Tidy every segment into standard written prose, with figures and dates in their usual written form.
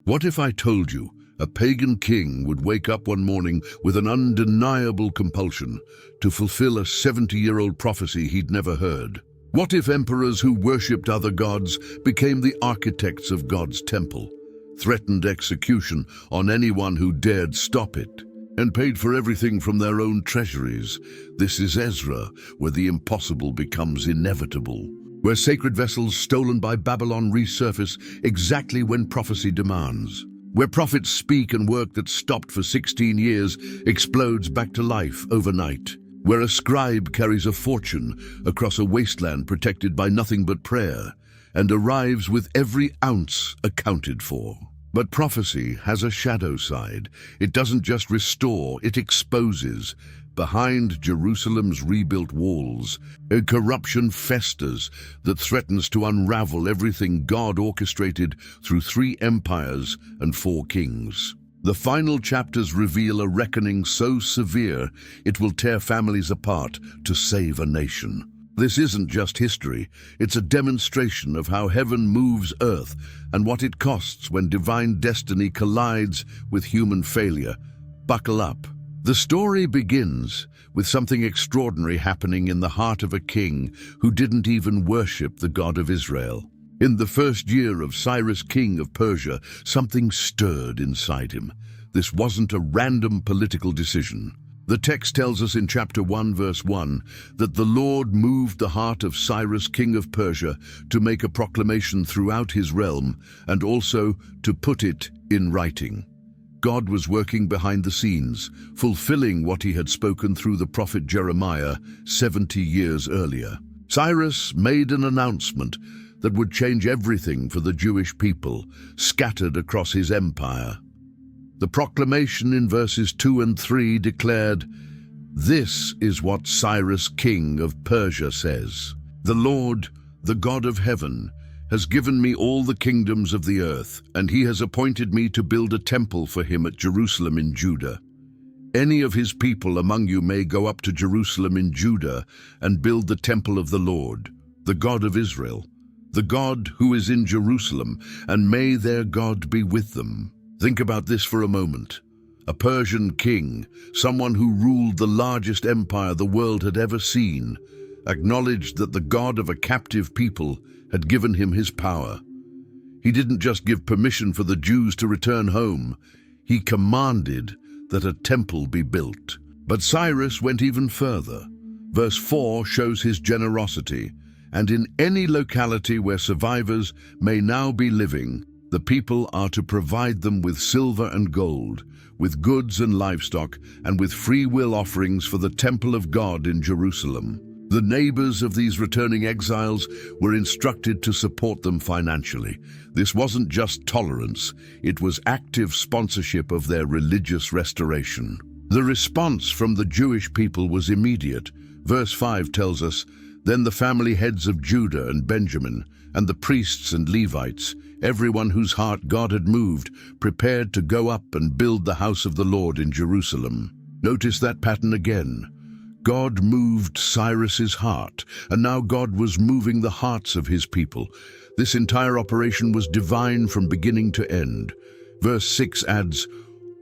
What if I told you a pagan king would wake up one morning with an undeniable compulsion to fulfill a 70-year-old prophecy he'd never heard? What if emperors who worshipped other gods became the architects of God's temple, threatened execution on anyone who dared stop it, and paid for everything from their own treasuries? This is Ezra, where the impossible becomes inevitable, where sacred vessels stolen by Babylon resurface exactly when prophecy demands, where prophets speak and work that stopped for 16 years explodes back to life overnight, where a scribe carries a fortune across a wasteland protected by nothing but prayer and arrives with every ounce accounted for. But prophecy has a shadow side. It doesn't just restore, it exposes. Behind Jerusalem's rebuilt walls, a corruption festers that threatens to unravel everything God orchestrated through 3 empires and 4 kings. The final chapters reveal a reckoning so severe it will tear families apart to save a nation. This isn't just history, it's a demonstration of how heaven moves earth and what it costs when divine destiny collides with human failure. Buckle up. The story begins with something extraordinary happening in the heart of a king who didn't even worship the God of Israel. In the first year of Cyrus, king of Persia, something stirred inside him. This wasn't a random political decision. The text tells us in chapter 1, verse 1, that the Lord moved the heart of Cyrus, king of Persia, to make a proclamation throughout his realm and also to put it in writing. God was working behind the scenes, fulfilling what he had spoken through the prophet Jeremiah 70 years earlier. Cyrus made an announcement that would change everything for the Jewish people scattered across his empire. The proclamation in verses 2 and 3 declared, "This is what Cyrus, king of Persia, says. The Lord, the God of heaven, has given me all the kingdoms of the earth, and he has appointed me to build a temple for him at Jerusalem in Judah. Any of his people among you may go up to Jerusalem in Judah and build the temple of the Lord, the God of Israel, the God who is in Jerusalem, and may their God be with them." Think about this for a moment. A Persian king, someone who ruled the largest empire the world had ever seen, acknowledged that the God of a captive people had given him his power. He didn't just give permission for the Jews to return home, he commanded that a temple be built. But Cyrus went even further. Verse 4 shows his generosity, and in any locality where survivors may now be living, the people are to provide them with silver and gold, with goods and livestock, and with free will offerings for the temple of God in Jerusalem. The neighbors of these returning exiles were instructed to support them financially. This wasn't just tolerance, it was active sponsorship of their religious restoration. The response from the Jewish people was immediate. Verse 5 tells us, "Then the family heads of Judah and Benjamin, and the priests and Levites, everyone whose heart God had moved, prepared to go up and build the house of the Lord in Jerusalem." Notice that pattern again. God moved Cyrus's heart, and now God was moving the hearts of his people. This entire operation was divine from beginning to end. Verse 6 adds,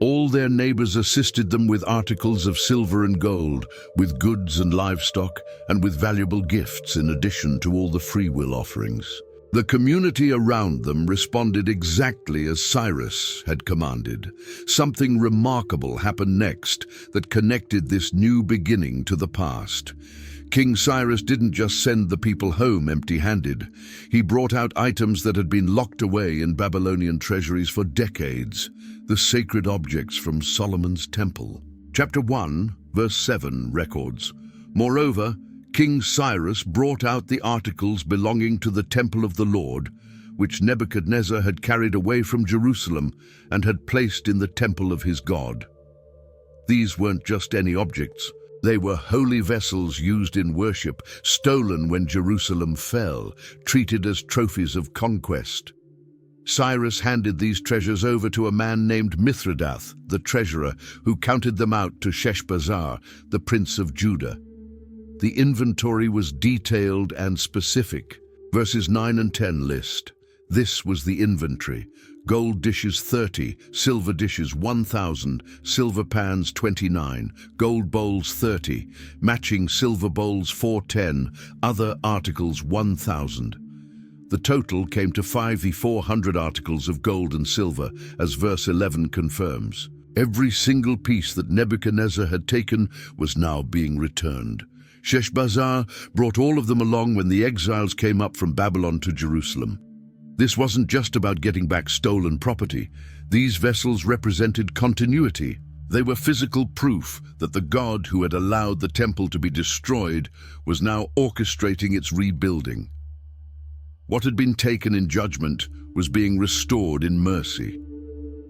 "All their neighbors assisted them with articles of silver and gold, with goods and livestock, and with valuable gifts in addition to all the freewill offerings." The community around them responded exactly as Cyrus had commanded. Something remarkable happened next that connected this new beginning to the past. King Cyrus didn't just send the people home empty-handed. He brought out items that had been locked away in Babylonian treasuries for decades, the sacred objects from Solomon's temple. Chapter 1, verse 7 records, "Moreover, King Cyrus brought out the articles belonging to the temple of the Lord, which Nebuchadnezzar had carried away from Jerusalem and had placed in the temple of his God." These weren't just any objects. They were holy vessels used in worship, stolen when Jerusalem fell, treated as trophies of conquest. Cyrus handed these treasures over to a man named Mithridath, the treasurer, who counted them out to Sheshbazzar, the prince of Judah. The inventory was detailed and specific. Verses 9 and 10 list, "This was the inventory: gold dishes 30, silver dishes 1,000, silver pans 29, gold bowls 30, matching silver bowls 410, other articles 1,000. The total came to 5,400 articles of gold and silver, as verse 11 confirms. Every single piece that Nebuchadnezzar had taken was now being returned. Sheshbazzar brought all of them along when the exiles came up from Babylon to Jerusalem. This wasn't just about getting back stolen property. These vessels represented continuity. They were physical proof that the God who had allowed the temple to be destroyed was now orchestrating its rebuilding. What had been taken in judgment was being restored in mercy.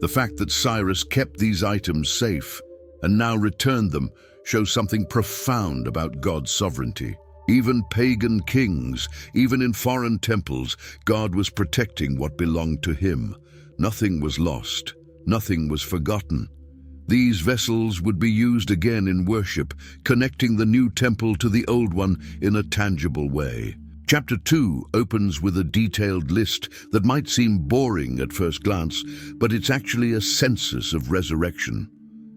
The fact that Cyrus kept these items safe and now returned them shows something profound about God's sovereignty. Even pagan kings, even in foreign temples, God was protecting what belonged to him. Nothing was lost. Nothing was forgotten. These vessels would be used again in worship, connecting the new temple to the old one in a tangible way. Chapter 2 opens with a detailed list that might seem boring at first glance, but it's actually a census of resurrection.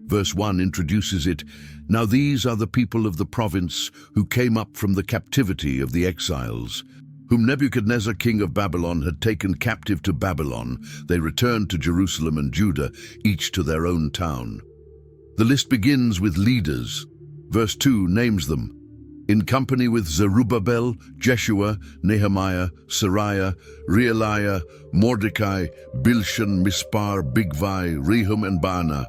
Verse 1 introduces it. Now these are the people of the province who came up from the captivity of the exiles, whom Nebuchadnezzar king of Babylon had taken captive to Babylon. They returned to Jerusalem and Judah, each to their own town. The list begins with leaders. Verse 2 names them. In company with Zerubbabel, Jeshua, Nehemiah, Sariah, Realiah, Mordecai, Bilshan, Mispar, Bigvai, Rehum and Baana,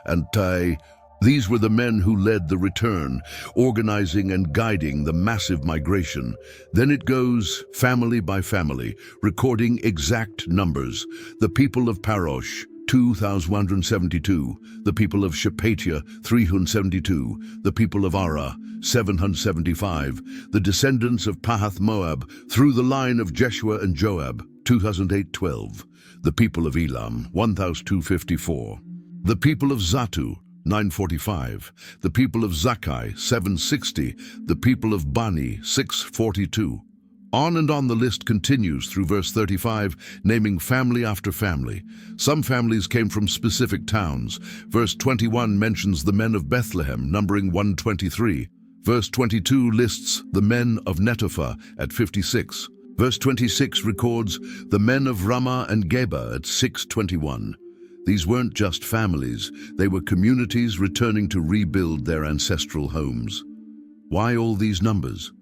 and Tai. These were the men who led the return, organizing and guiding the massive migration. Then it goes family by family, recording exact numbers. The people of Parosh, 2,172, the people of Shepatia, 372, the people of Ara, 775, the descendants of Pahath Moab, through the line of Jeshua and Joab, 2,812, the people of Elam, 1,254, the people of Zatu, 945, the people of Zakkai, 760, the people of Bani, 642. On and on the list continues through verse 35, naming family after family. Some families came from specific towns. Verse 21 mentions the men of Bethlehem, numbering 123. Verse 22 lists the men of Netophah at 56. Verse 26 records the men of Ramah and Geba at 621. These weren't just families, they were communities returning to rebuild their ancestral homes. Why all these numbers?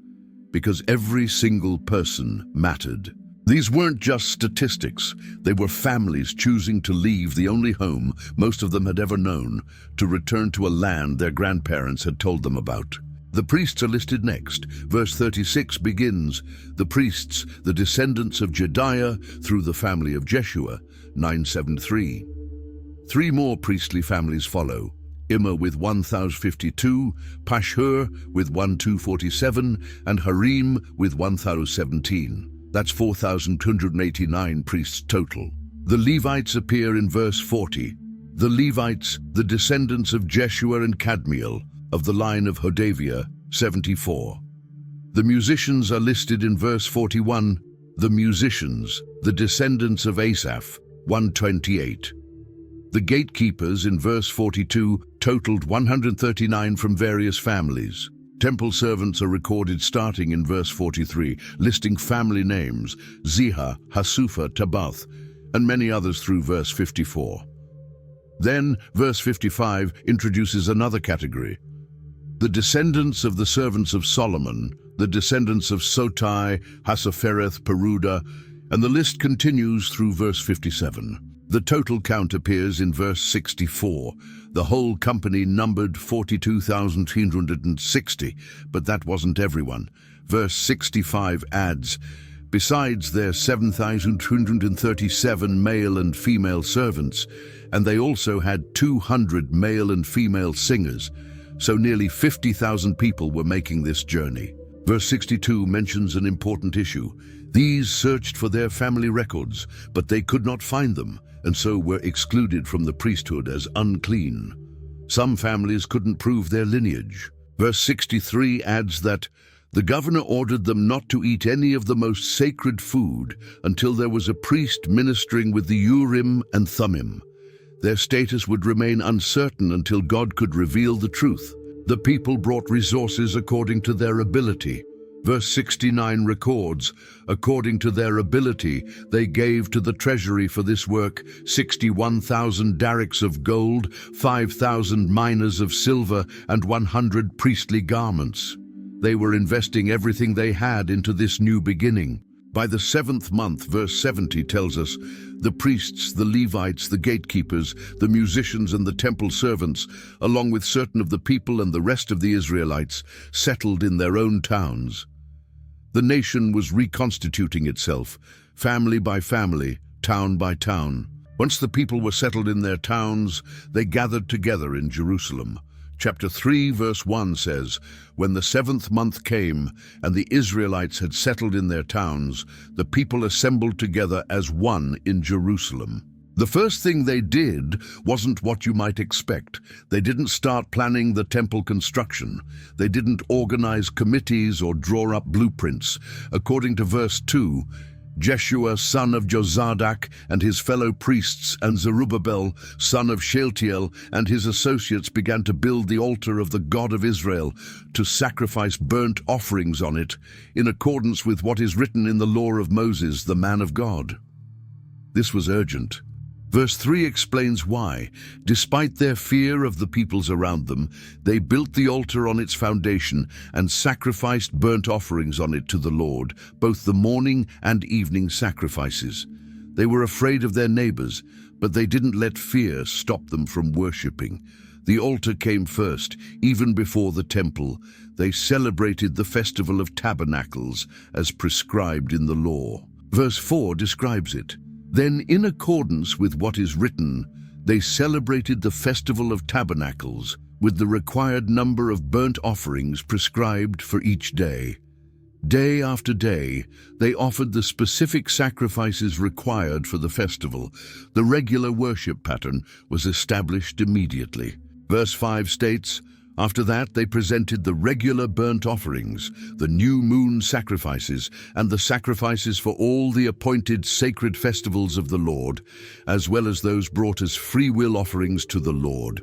Because every single person mattered. These weren't just statistics, they were families choosing to leave the only home most of them had ever known, to return to a land their grandparents had told them about. The priests are listed next. Verse 36 begins, the priests, the descendants of Jediah through the family of Jeshua, 973. 3 more priestly families follow. Immer with 1,052, Pashhur with 1,247, and Harim with 1,017. That's 4,289 priests total. The Levites appear in verse 40. The Levites, the descendants of Jeshua and Kadmiel, of the line of Hodaviah, 74. The musicians are listed in verse 41. The musicians, the descendants of Asaph, 128. The gatekeepers in verse 42 totaled 139 from various families. Temple servants are recorded starting in verse 43, listing family names, Ziha, Hasufa, Tabath, and many others through verse 54. Then, verse 55 introduces another category. The descendants of the servants of Solomon, the descendants of Sotai, Hasaphereth, Peruda, and the list continues through verse 57. The total count appears in verse 64. The whole company numbered 42,360, but that wasn't everyone. Verse 65 adds, besides their 7,237 male and female servants, and they also had 200 male and female singers, so nearly 50,000 people were making this journey. Verse 62 mentions an important issue. These searched for their family records, but they could not find them, and so were excluded from the priesthood as unclean. Some families couldn't prove their lineage. Verse 63 adds that The governor ordered them not to eat any of the most sacred food until there was a priest ministering with the Urim and Thummim. Their status would remain uncertain until God could reveal the truth. The people brought resources according to their ability. Verse 69 records, according to their ability, they gave to the treasury for this work 61,000 darricks of gold, 5,000 minas of silver, and 100 priestly garments. They were investing everything they had into this new beginning. By the 7th month, verse 70 tells us, the priests, the Levites, the gatekeepers, the musicians and the temple servants, along with certain of the people and the rest of the Israelites, settled in their own towns. The nation was reconstituting itself, family by family, town by town. Once the people were settled in their towns, they gathered together in Jerusalem. Chapter 3, verse 1 says, when the 7th month came and the Israelites had settled in their towns, the people assembled together as one in Jerusalem. The first thing they did wasn't what you might expect. They didn't start planning the temple construction. They didn't organize committees or draw up blueprints. According to verse 2, Jeshua, son of Jozadak, and his fellow priests, and Zerubbabel, son of Shealtiel, and his associates began to build the altar of the God of Israel, to sacrifice burnt offerings on it, in accordance with what is written in the law of Moses, the man of God. This was urgent. Verse 3 explains why. Despite their fear of the peoples around them, they built the altar on its foundation and sacrificed burnt offerings on it to the Lord, both the morning and evening sacrifices. They were afraid of their neighbors, but they didn't let fear stop them from worshipping. The altar came first, even before the temple. They celebrated the Festival of Tabernacles as prescribed in the law. Verse 4 describes it. Then, in accordance with what is written, they celebrated the Festival of Tabernacles with the required number of burnt offerings prescribed for each day. Day after day, they offered the specific sacrifices required for the festival. The regular worship pattern was established immediately. Verse 5 states, after that they presented the regular burnt offerings, the new moon sacrifices, and the sacrifices for all the appointed sacred festivals of the Lord, as well as those brought as free will offerings to the Lord.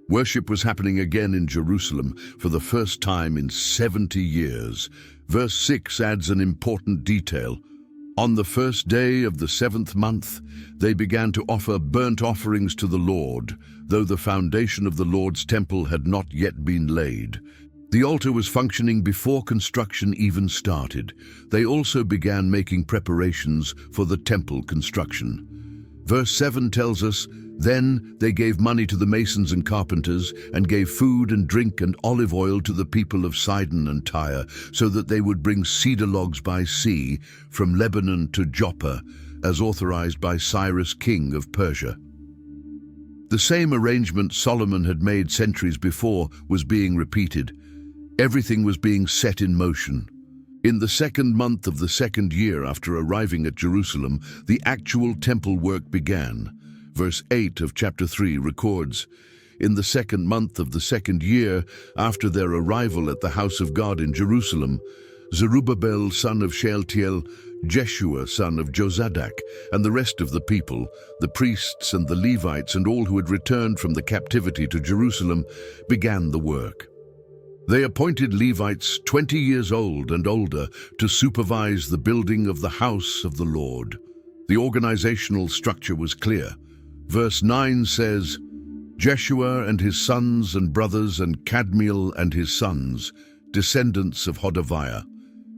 Worship was happening again in Jerusalem for the first time in 70 years. Verse 6 adds an important detail. On the first day of the 7th month, they began to offer burnt offerings to the Lord, though the foundation of the Lord's temple had not yet been laid. The altar was functioning before construction even started. They also began making preparations for the temple construction. Verse 7 tells us, then they gave money to the masons and carpenters, and gave food and drink and olive oil to the people of Sidon and Tyre, so that they would bring cedar logs by sea from Lebanon to Joppa, as authorized by Cyrus, king of Persia. The same arrangement Solomon had made centuries before was being repeated. Everything was being set in motion. In the 2nd month of the 2nd year after arriving at Jerusalem, the actual temple work began. Verse 8 of chapter 3 records, in the 2nd month of the 2nd year after their arrival at the house of God in Jerusalem, Zerubbabel, son of Shealtiel, Jeshua, son of Jozadak, and the rest of the people, the priests and the Levites and all who had returned from the captivity to Jerusalem, began the work. They appointed Levites 20 years old and older to supervise the building of the house of the Lord. The organizational structure was clear. Verse 9 says, Jeshua and his sons and brothers and Kadmiel and his sons, descendants of Hodaviah,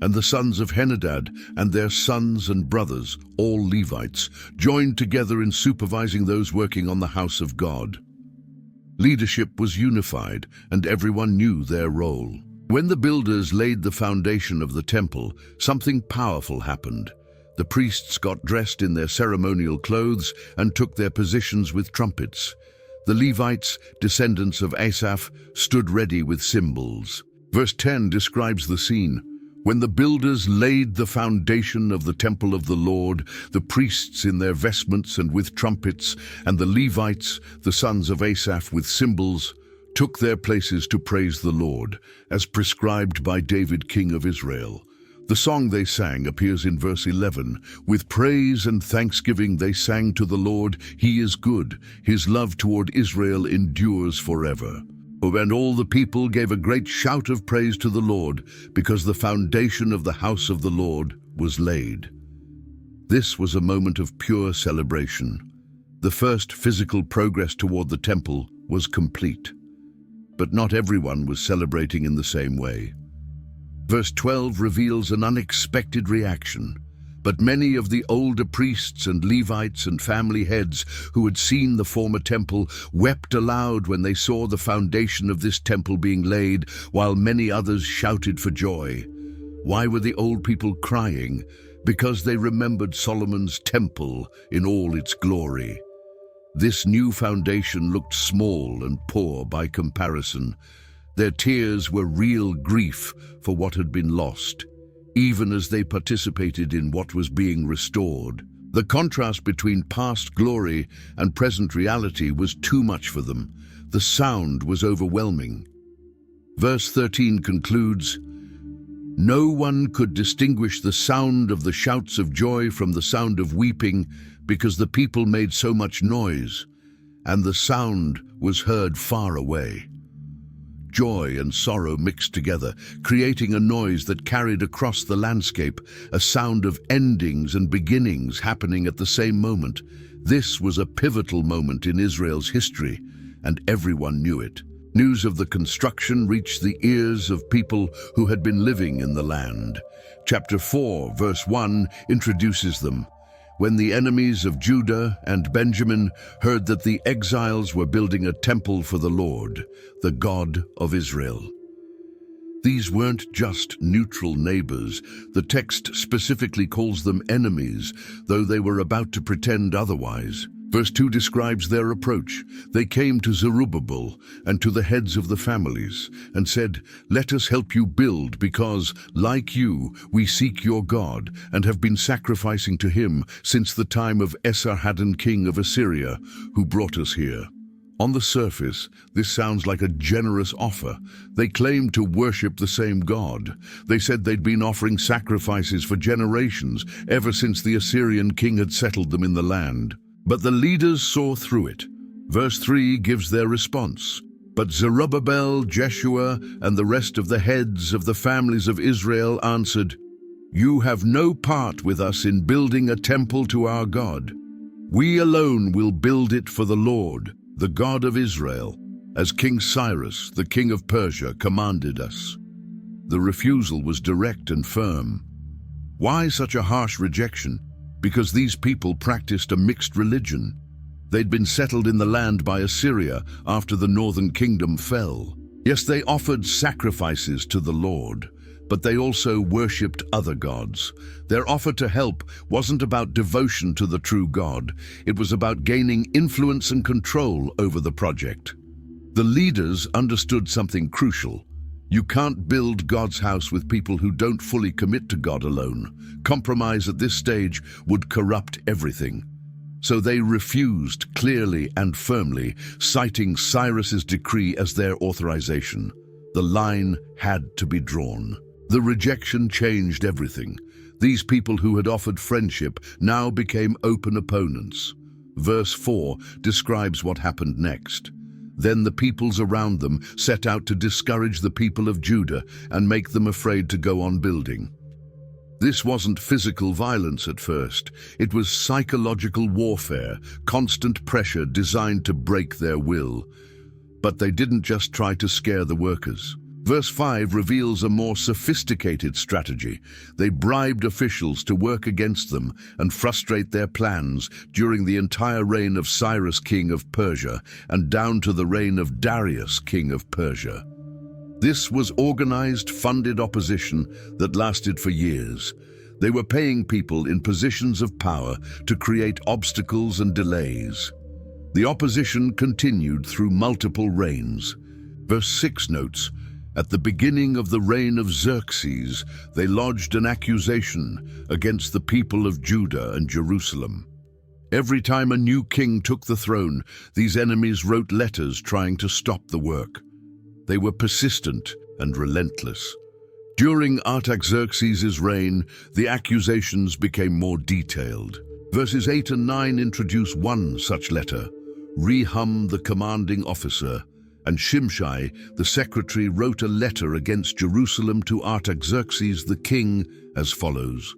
and the sons of Henadad and their sons and brothers, all Levites, joined together in supervising those working on the house of God. Leadership was unified, and everyone knew their role. When the builders laid the foundation of the temple, something powerful happened. The priests got dressed in their ceremonial clothes and took their positions with trumpets. The Levites, descendants of Asaph, stood ready with cymbals. Verse 10 describes the scene. When the builders laid the foundation of the temple of the Lord, the priests in their vestments and with trumpets, and the Levites, the sons of Asaph, with cymbals, took their places to praise the Lord, as prescribed by David, king of Israel. The song they sang appears in verse 11. With praise and thanksgiving they sang to the Lord, He is good, His love toward Israel endures forever. And all the people gave a great shout of praise to the Lord, because the foundation of the house of the Lord was laid. This was a moment of pure celebration. The first physical progress toward the temple was complete. But not everyone was celebrating in the same way. Verse 12 reveals an unexpected reaction. But many of the older priests and Levites and family heads who had seen the former temple wept aloud when they saw the foundation of this temple being laid, while many others shouted for joy. Why were the old people crying? Because they remembered Solomon's temple in all its glory. This new foundation looked small and poor by comparison. Their tears were real grief for what had been lost, even as they participated in what was being restored. The contrast between past glory and present reality was too much for them. The sound was overwhelming. Verse 13 concludes, No one could distinguish the sound of the shouts of joy from the sound of weeping, because the people made so much noise, and the sound was heard far away. Joy and sorrow mixed together, creating a noise that carried across the landscape, a sound of endings and beginnings happening at the same moment. This was a pivotal moment in Israel's history, and everyone knew it. News of the construction reached the ears of people who had been living in the land. Chapter 4, verse 1 introduces them. When the enemies of Judah and Benjamin heard that the exiles were building a temple for the Lord, the God of Israel. These weren't just neutral neighbors. The text specifically calls them enemies, though they were about to pretend otherwise. Verse 2 describes their approach. They came to Zerubbabel and to the heads of the families and said, Let us help you build, because, like you, we seek your God and have been sacrificing to him since the time of Esarhaddon, king of Assyria, who brought us here. On the surface, this sounds like a generous offer. They claimed to worship the same God. They said they'd been offering sacrifices for generations, ever since the Assyrian king had settled them in the land. But the leaders saw through it. Verse 3 gives their response. But Zerubbabel, Jeshua, and the rest of the heads of the families of Israel answered, You have no part with us in building a temple to our God. We alone will build it for the Lord, the God of Israel, as King Cyrus, the king of Persia, commanded us. The refusal was direct and firm. Why such a harsh rejection? Because these people practiced a mixed religion. They'd been settled in the land by Assyria after the northern kingdom fell. Yes, they offered sacrifices to the Lord, but they also worshipped other gods. Their offer to help wasn't about devotion to the true God. It was about gaining influence and control over the project. The leaders understood something crucial. You can't build God's house with people who don't fully commit to God alone. Compromise at this stage would corrupt everything. So they refused clearly and firmly, citing Cyrus's decree as their authorization. The line had to be drawn. The rejection changed everything. These people who had offered friendship now became open opponents. Verse 4 describes what happened next. Then the peoples around them set out to discourage the people of Judah and make them afraid to go on building. This wasn't physical violence at first. It was psychological warfare, constant pressure designed to break their will. But they didn't just try to scare the workers. Verse 5 reveals a more sophisticated strategy. They bribed officials to work against them and frustrate their plans during the entire reign of Cyrus, king of Persia, and down to the reign of Darius, king of Persia. This was organized, funded opposition that lasted for years. They were paying people in positions of power to create obstacles and delays. The opposition continued through multiple reigns. Verse 6 notes, At the beginning of the reign of Xerxes, they lodged an accusation against the people of Judah and Jerusalem. Every time a new king took the throne, these enemies wrote letters trying to stop the work. They were persistent and relentless. During Artaxerxes' reign, the accusations became more detailed. Verses 8 and 9 introduce one such letter. Rehum, the commanding officer, and Shimshai, the secretary, wrote a letter against Jerusalem to Artaxerxes the king as follows.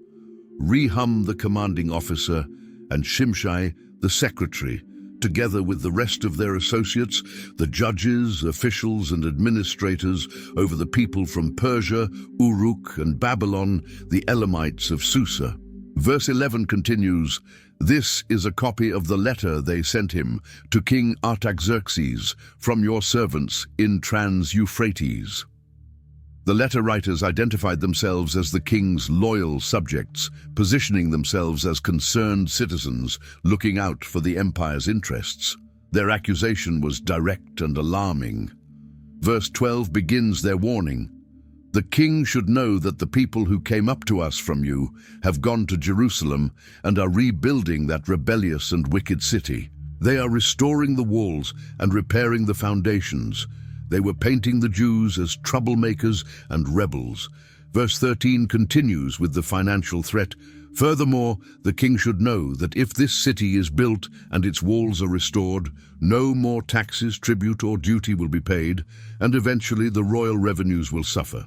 Rehum, the commanding officer, and Shimshai, the secretary, together with the rest of their associates, the judges, officials, and administrators over the people from Persia, Uruk, and Babylon, the Elamites of Susa. Verse 11 continues, "This is a copy of the letter they sent him to King Artaxerxes from your servants in Trans-Euphrates." The letter writers identified themselves as the king's loyal subjects, positioning themselves as concerned citizens looking out for the empire's interests. Their accusation was direct and alarming. Verse 12 begins their warning. "The king should know that the people who came up to us from you have gone to Jerusalem and are rebuilding that rebellious and wicked city. They are restoring the walls and repairing the foundations. They were painting the Jews as troublemakers and rebels." Verse 13 continues with the financial threat. "Furthermore, the king should know that if this city is built and its walls are restored, no more taxes, tribute, or duty will be paid, and eventually the royal revenues will suffer."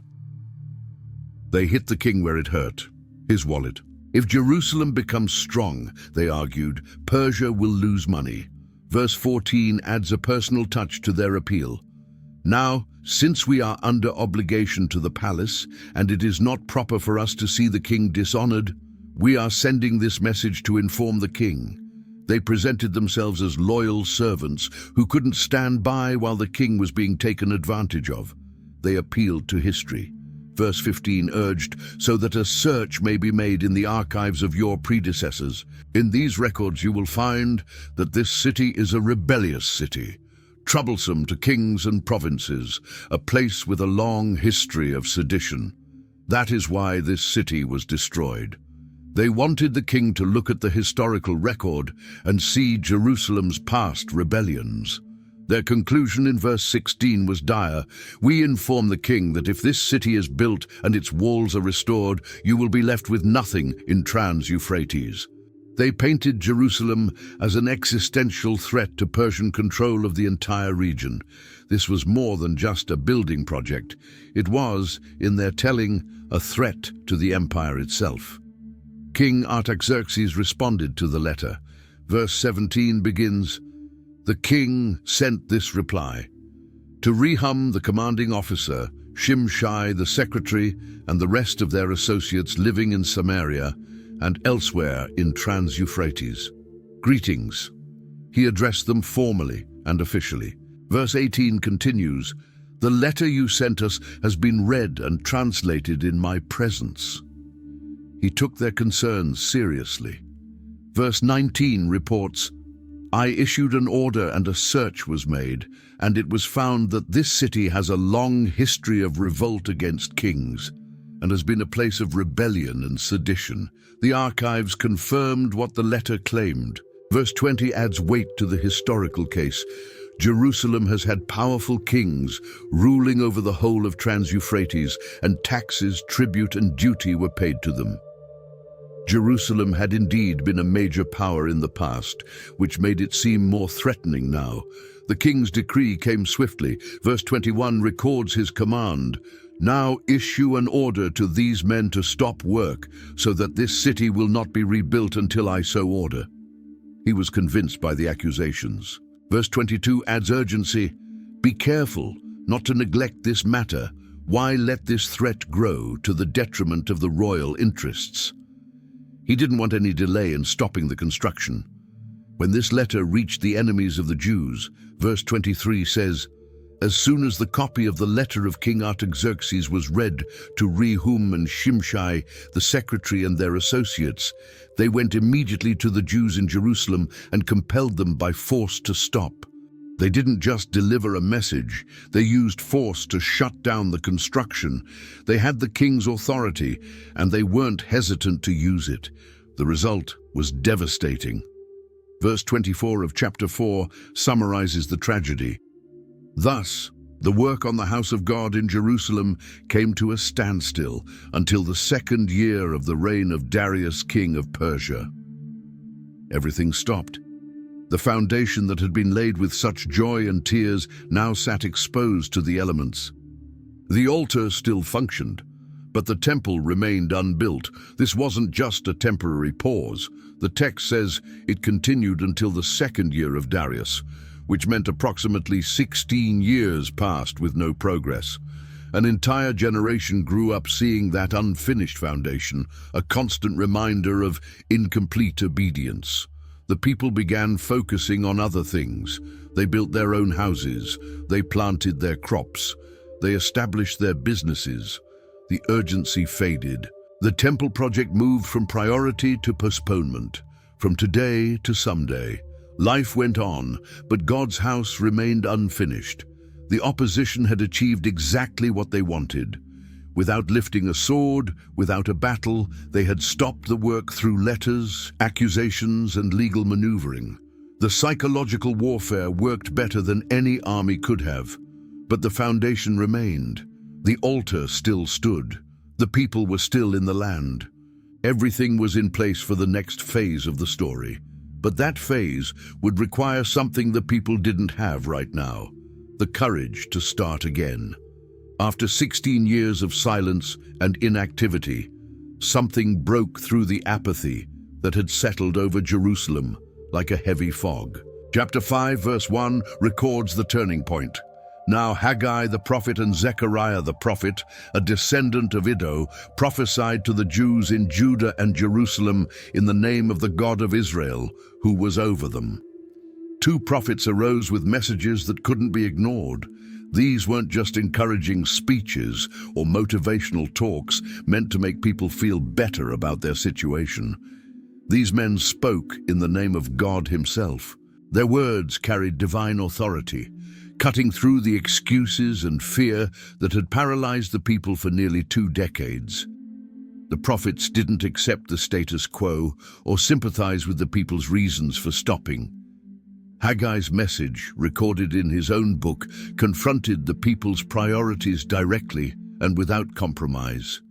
They hit the king where it hurt, his wallet. If Jerusalem becomes strong, they argued, Persia will lose money. Verse 14 adds a personal touch to their appeal. "Now, since we are under obligation to the palace, and it is not proper for us to see the king dishonored, we are sending this message to inform the king." They presented themselves as loyal servants who couldn't stand by while the king was being taken advantage of. They appealed to history. Verse 15 urged, "So that a search may be made in the archives of your predecessors. In these records you will find that this city is a rebellious city, troublesome to kings and provinces, a place with a long history of sedition. That is why this city was destroyed." They wanted the king to look at the historical record and see Jerusalem's past rebellions. Their conclusion in verse 16 was dire. "We inform the king that if this city is built and its walls are restored, you will be left with nothing in Trans-Euphrates." They painted Jerusalem as an existential threat to Persian control of the entire region. This was more than just a building project. It was, in their telling, a threat to the empire itself. King Artaxerxes responded to the letter. Verse 17 begins, "The king sent this reply. To Rehum, the commanding officer, Shimshai, the secretary, and the rest of their associates living in Samaria and elsewhere in Trans-Euphrates. Greetings." He addressed them formally and officially. Verse 18 continues, "The letter you sent us has been read and translated in my presence." He took their concerns seriously. Verse 19 reports, "I issued an order and a search was made, and it was found that this city has a long history of revolt against kings and has been a place of rebellion and sedition. The archives confirmed what the letter claimed." Verse 20 adds weight to the historical case. Jerusalem has had powerful kings ruling over the whole of Trans-Euphrates, and taxes, tribute, and duty were paid to them. Jerusalem had indeed been a major power in the past, which made it seem more threatening now. The king's decree came swiftly. Verse 21 records his command. "Now issue an order to these men to stop work, so that this city will not be rebuilt until I so order." He was convinced by the accusations. Verse 22 adds urgency. "Be careful not to neglect this matter. Why let this threat grow to the detriment of the royal interests?" He didn't want any delay in stopping the construction. When this letter reached the enemies of the Jews, verse 23 says, "As soon as the copy of the letter of King Artaxerxes was read to Rehum and Shimshai, the secretary, and their associates, they went immediately to the Jews in Jerusalem and compelled them by force to stop." They didn't just deliver a message, they used force to shut down the construction. They had the king's authority, and they weren't hesitant to use it. The result was devastating. Verse 24 of chapter 4 summarizes the tragedy. "Thus, The work on the house of God in Jerusalem came to a standstill until the second year of the reign of Darius, king of Persia. Everything stopped. The foundation that had been laid with such joy and tears now sat exposed to the elements. The altar still functioned, but the temple remained unbuilt. This wasn't just a temporary pause. The text says it continued until the second year of Darius, which meant approximately 16 years passed with no progress. An entire generation grew up seeing that unfinished foundation, a constant reminder of incomplete obedience. The people began focusing on other things. They built their own houses, they planted their crops, they established their businesses. The urgency faded. The temple project moved from priority to postponement, from today to someday. Life went on, but God's house remained unfinished. The opposition had achieved exactly what they wanted. Without lifting a sword, without a battle, they had stopped the work through letters, accusations, and legal maneuvering. The psychological warfare worked better than any army could have, but the foundation remained. The altar still stood. The people were still in the land. Everything was in place for the next phase of the story. But that phase would require something the people didn't have right now: the courage to start again. After 16 years of silence and inactivity, something broke through the apathy that had settled over Jerusalem like a heavy fog. Chapter 5, verse 1 records the turning point. Now Haggai the prophet and Zechariah the prophet, a descendant of Iddo, prophesied to the Jews in Judah and Jerusalem in the name of the God of Israel, who was over them. Two prophets arose with messages that couldn't be ignored. These weren't just encouraging speeches or motivational talks meant to make people feel better about their situation. These men spoke in the name of God himself. Their words carried divine authority, cutting through the excuses and fear that had paralyzed the people for nearly 2 decades. The prophets didn't accept the status quo or sympathize with the people's reasons for stopping. Haggai's message, recorded in his own book, confronted the people's priorities directly and without compromise.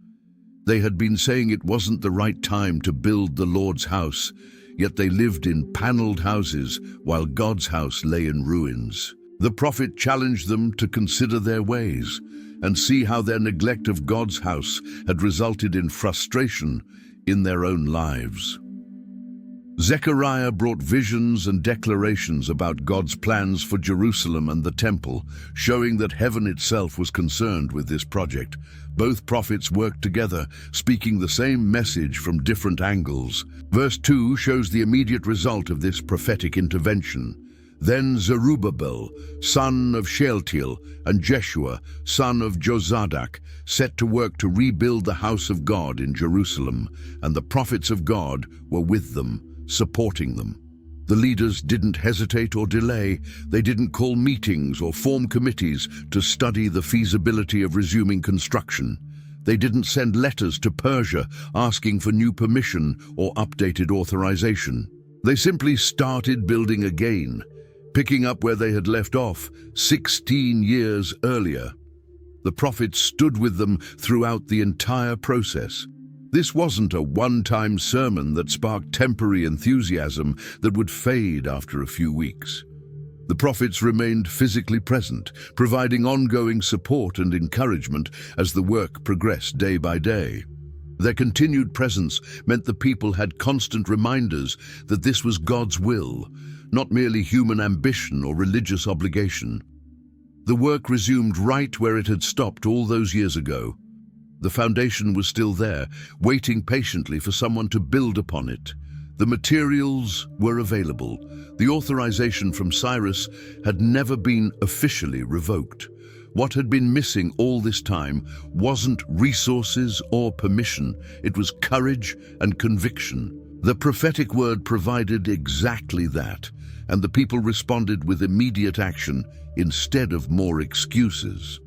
They had been saying it wasn't the right time to build the Lord's house, yet they lived in paneled houses while God's house lay in ruins. The prophet challenged them to consider their ways and see how their neglect of God's house had resulted in frustration in their own lives. Zechariah brought visions and declarations about God's plans for Jerusalem and the temple, showing that heaven itself was concerned with this project. Both prophets worked together, speaking the same message from different angles. Verse 2 shows the immediate result of this prophetic intervention. Then Zerubbabel, son of Shealtiel, and Jeshua, son of Jozadak, set to work to rebuild the house of God in Jerusalem, and the prophets of God were with them, supporting them. The leaders didn't hesitate or delay. They didn't call meetings or form committees to study the feasibility of resuming construction. They didn't send letters to Persia asking for new permission or updated authorization. They simply started building again, picking up where they had left off 16 years earlier. The prophets stood with them throughout the entire process. This wasn't a one-time sermon that sparked temporary enthusiasm that would fade after a few weeks. The prophets remained physically present, providing ongoing support and encouragement as the work progressed day by day. Their continued presence meant the people had constant reminders that this was God's will, not merely human ambition or religious obligation. The work resumed right where it had stopped all those years ago. The foundation was still there, waiting patiently for someone to build upon it. The materials were available. The authorization from Cyrus had never been officially revoked. What had been missing all this time wasn't resources or permission. It was courage and conviction. The prophetic word provided exactly that, and the people responded with immediate action instead of more excuses.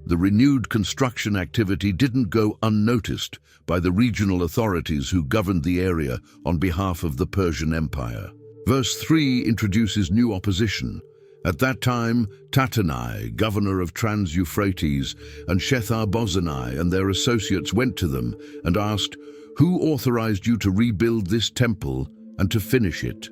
The renewed construction activity didn't go unnoticed by the regional authorities who governed the area on behalf of the Persian Empire. Verse 3 introduces new opposition. At that time, Tattenai, governor of Trans-Euphrates, and Shethar-Bozenai and their associates went to them and asked, "Who authorized you to rebuild this temple and to finish it?"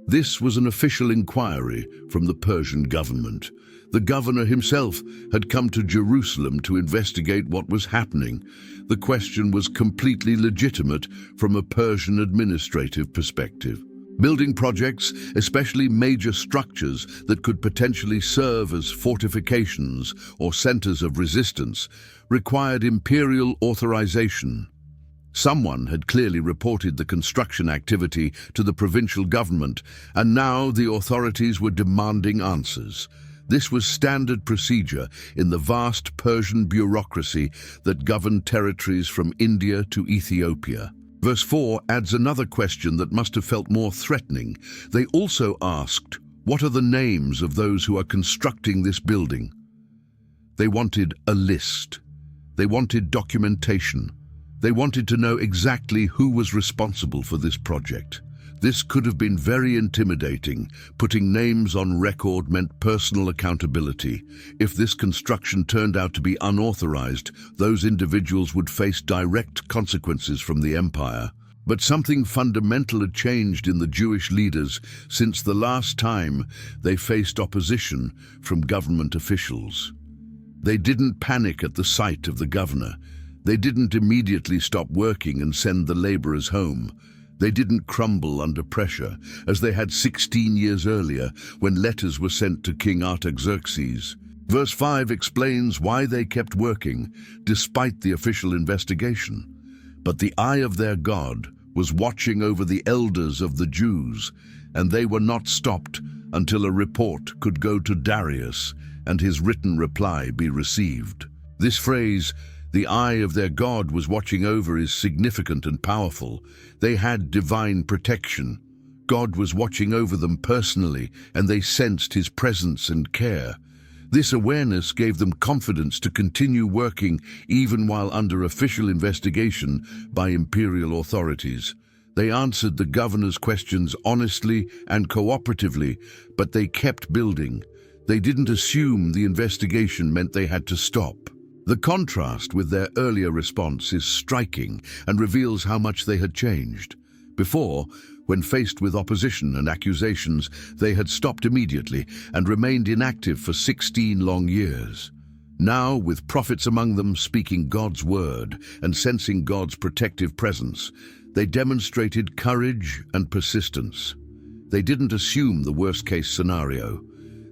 This was an official inquiry from the Persian government. The governor himself had come to Jerusalem to investigate what was happening. The question was completely legitimate from a Persian administrative perspective. Building projects, especially major structures that could potentially serve as fortifications or centers of resistance, required imperial authorization. Someone had clearly reported the construction activity to the provincial government, and now the authorities were demanding answers. This was standard procedure in the vast Persian bureaucracy that governed territories from India to Ethiopia. Verse 4 adds another question that must have felt more threatening. They also asked, "What are the names of those who are constructing this building?" They wanted a list. They wanted documentation. They wanted to know exactly who was responsible for this project. This could have been very intimidating. Putting names on record meant personal accountability. If this construction turned out to be unauthorized, those individuals would face direct consequences from the empire. But something fundamental had changed in the Jewish leaders since the last time they faced opposition from government officials. They didn't panic at the sight of the governor. They didn't immediately stop working and send the laborers home. They didn't crumble under pressure, as they had 16 years earlier when letters were sent to King Artaxerxes. Verse 5 explains why they kept working, despite the official investigation. But the eye of their God was watching over the elders of the Jews, and they were not stopped until a report could go to Darius and his written reply be received. This phrase, "The eye of their God was watching over," is significant and powerful. They had divine protection. God was watching over them personally, and they sensed his presence and care. This awareness gave them confidence to continue working even while under official investigation by imperial authorities. They answered the governor's questions honestly and cooperatively, but they kept building. They didn't assume the investigation meant they had to stop. The contrast with their earlier response is striking and reveals how much they had changed. Before, when faced with opposition and accusations, they had stopped immediately and remained inactive for 16 long years. Now, with prophets among them speaking God's word and sensing God's protective presence, they demonstrated courage and persistence. They didn't assume the worst-case scenario.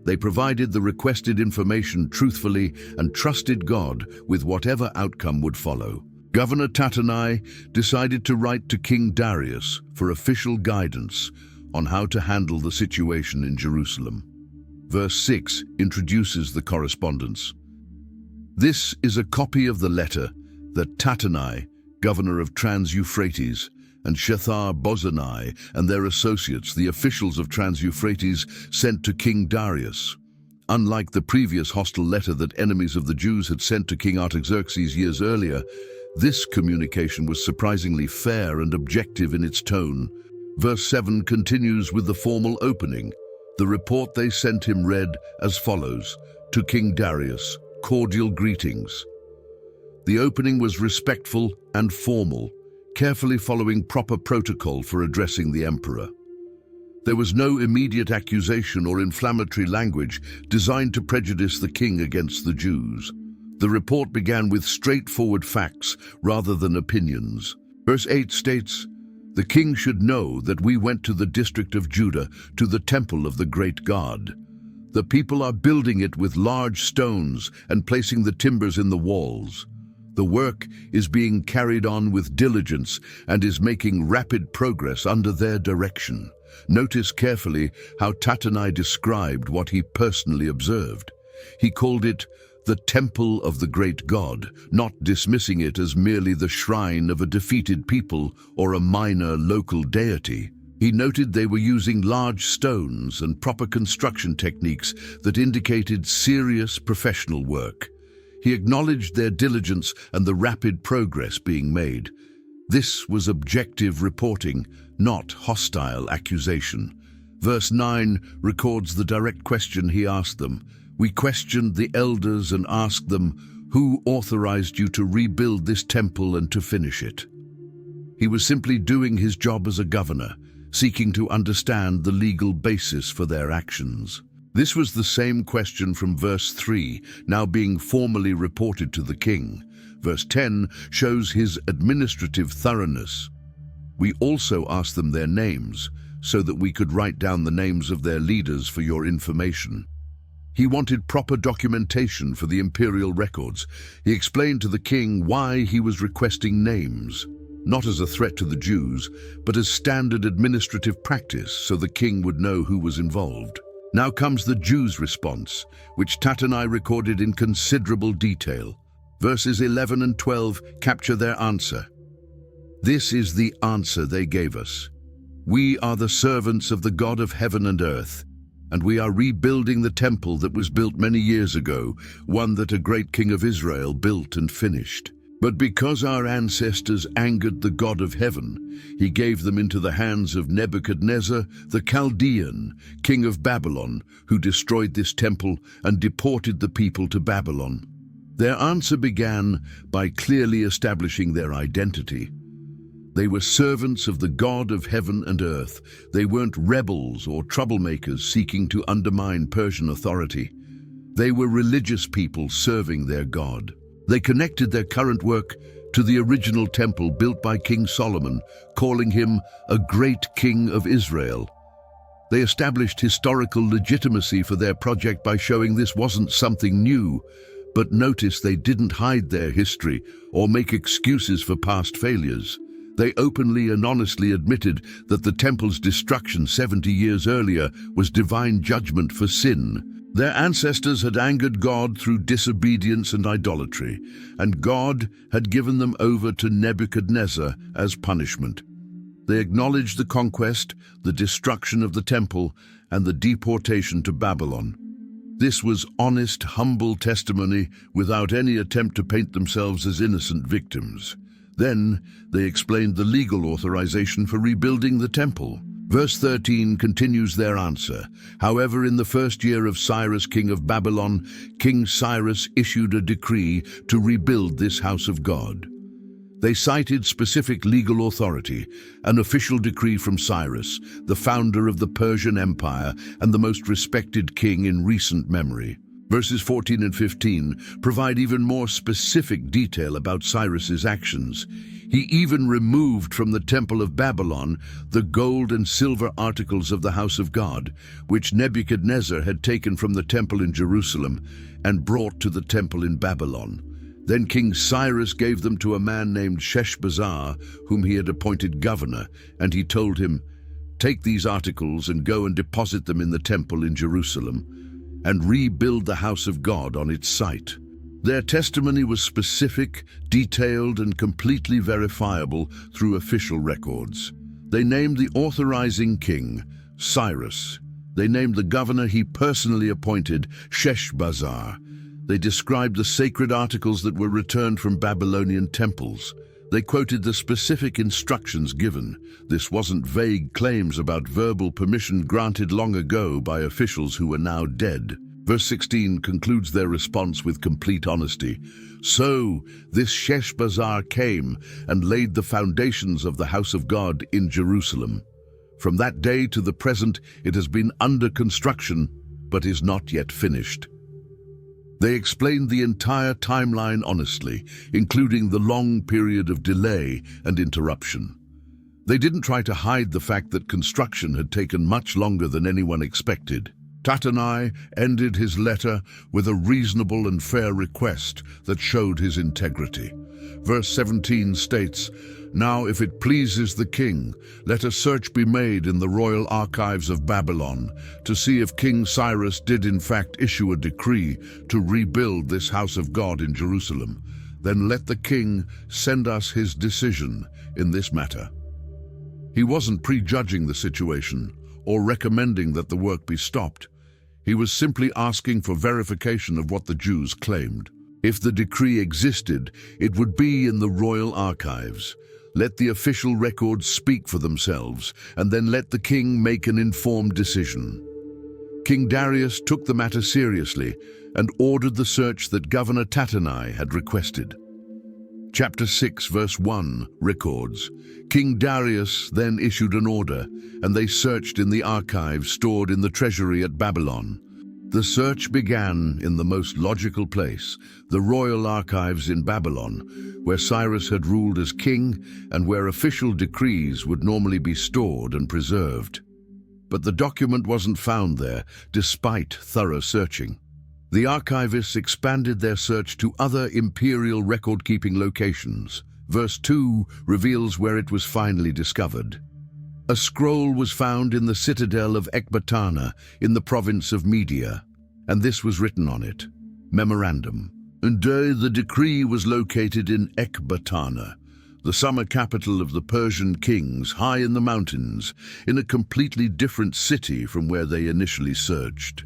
They provided the requested information truthfully and trusted God with whatever outcome would follow. Governor Tattenai decided to write to King Darius for official guidance on how to handle the situation in Jerusalem. Verse 6 introduces the correspondence. This is a copy of the letter that Tattenai, governor of Trans-Euphrates, and Shethar-Bozenai and their associates, the officials of Trans-Euphrates, sent to King Darius. Unlike the previous hostile letter that enemies of the Jews had sent to King Artaxerxes years earlier, this communication was surprisingly fair and objective in its tone. Verse 7 continues with the formal opening. The report they sent him read as follows: "To King Darius, cordial greetings." The opening was respectful and formal, carefully following proper protocol for addressing the emperor. There was no immediate accusation or inflammatory language designed to prejudice the king against the Jews. The report began with straightforward facts rather than opinions. Verse 8 states, "The king should know that we went to the district of Judah, to the temple of the great God. The people are building it with large stones and placing the timbers in the walls. The work is being carried on with diligence and is making rapid progress under their direction." Notice carefully how Tattenai described what he personally observed. He called it the temple of the great God, not dismissing it as merely the shrine of a defeated people or a minor local deity. He noted they were using large stones and proper construction techniques that indicated serious professional work. He acknowledged their diligence and the rapid progress being made. This was objective reporting, not hostile accusation. Verse 9 records the direct question he asked them. We questioned the elders and asked them, who authorized you to rebuild this temple and to finish it? He was simply doing his job as a governor, seeking to understand the legal basis for their actions. This was the same question from verse 3, now being formally reported to the king. Verse 10 shows his administrative thoroughness. We also asked them their names, so that we could write down the names of their leaders for your information. He wanted proper documentation for the imperial records. He explained to the king why he was requesting names, not as a threat to the Jews, but as standard administrative practice so the king would know who was involved. Now comes the Jews' response, which Tattenai recorded in considerable detail. Verses 11 and 12 capture their answer. This is the answer they gave us. We are the servants of the God of heaven and earth, and we are rebuilding the temple that was built many years ago, one that a great king of Israel built and finished. But because our ancestors angered the God of heaven, he gave them into the hands of Nebuchadnezzar, the Chaldean, king of Babylon, who destroyed this temple and deported the people to Babylon. Their answer began by clearly establishing their identity. They were servants of the God of heaven and earth. They weren't rebels or troublemakers seeking to undermine Persian authority. They were religious people serving their God. They connected their current work to the original temple built by King Solomon, calling him a great king of Israel. They established historical legitimacy for their project by showing this wasn't something new, but notice they didn't hide their history or make excuses for past failures. They openly and honestly admitted that the temple's destruction 70 years earlier was divine judgment for sin. Their ancestors had angered God through disobedience and idolatry, and God had given them over to Nebuchadnezzar as punishment. They acknowledged the conquest, the destruction of the temple, and the deportation to Babylon. This was honest, humble testimony without any attempt to paint themselves as innocent victims. Then they explained the legal authorization for rebuilding the temple. Verse 13 continues their answer. However, in the first year of Cyrus, king of Babylon, King Cyrus issued a decree to rebuild this house of God. They cited specific legal authority, an official decree from Cyrus, the founder of the Persian Empire and the most respected king in recent memory. Verses 14 and 15 provide even more specific detail about Cyrus's actions. He even removed from the Temple of Babylon the gold and silver articles of the house of God, which Nebuchadnezzar had taken from the temple in Jerusalem and brought to the temple in Babylon. Then King Cyrus gave them to a man named Sheshbazzar, whom he had appointed governor, and he told him, "Take these articles and go and deposit them in the temple in Jerusalem, and rebuild the house of God on its site." Their testimony was specific, detailed, and completely verifiable through official records. They named the authorizing king, Cyrus. They named the governor he personally appointed, Sheshbazzar. They described the sacred articles that were returned from Babylonian temples. They quoted the specific instructions given. This wasn't vague claims about verbal permission granted long ago by officials who were now dead. Verse 16 concludes their response with complete honesty. So this Sheshbazzar came and laid the foundations of the house of God in Jerusalem. From that day to the present, it has been under construction, but is not yet finished. They explained the entire timeline honestly, including the long period of delay and interruption. They didn't try to hide the fact that construction had taken much longer than anyone expected. Tattenai ended his letter with a reasonable and fair request that showed his integrity. Verse 17 states, "Now if it pleases the king, let a search be made in the royal archives of Babylon to see if King Cyrus did in fact issue a decree to rebuild this house of God in Jerusalem. Then let the king send us his decision in this matter." He wasn't prejudging the situation or recommending that the work be stopped. He was simply asking for verification of what the Jews claimed. If the decree existed, it would be in the royal archives. Let the official records speak for themselves, and then let the king make an informed decision. King Darius took the matter seriously and ordered the search that Governor Tattenai had requested. Chapter 6, verse 1 records, King Darius then issued an order, and they searched in the archives stored in the treasury at Babylon. The search began in the most logical place, the royal archives in Babylon, where Cyrus had ruled as king and where official decrees would normally be stored and preserved. But the document wasn't found there, despite thorough searching. The archivists expanded their search to other imperial record-keeping locations. Verse 2 reveals where it was finally discovered. A scroll was found in the citadel of Ecbatana in the province of Media, and this was written on it. Memorandum. And the decree was located in Ecbatana, the summer capital of the Persian kings, high in the mountains, in a completely different city from where they initially searched.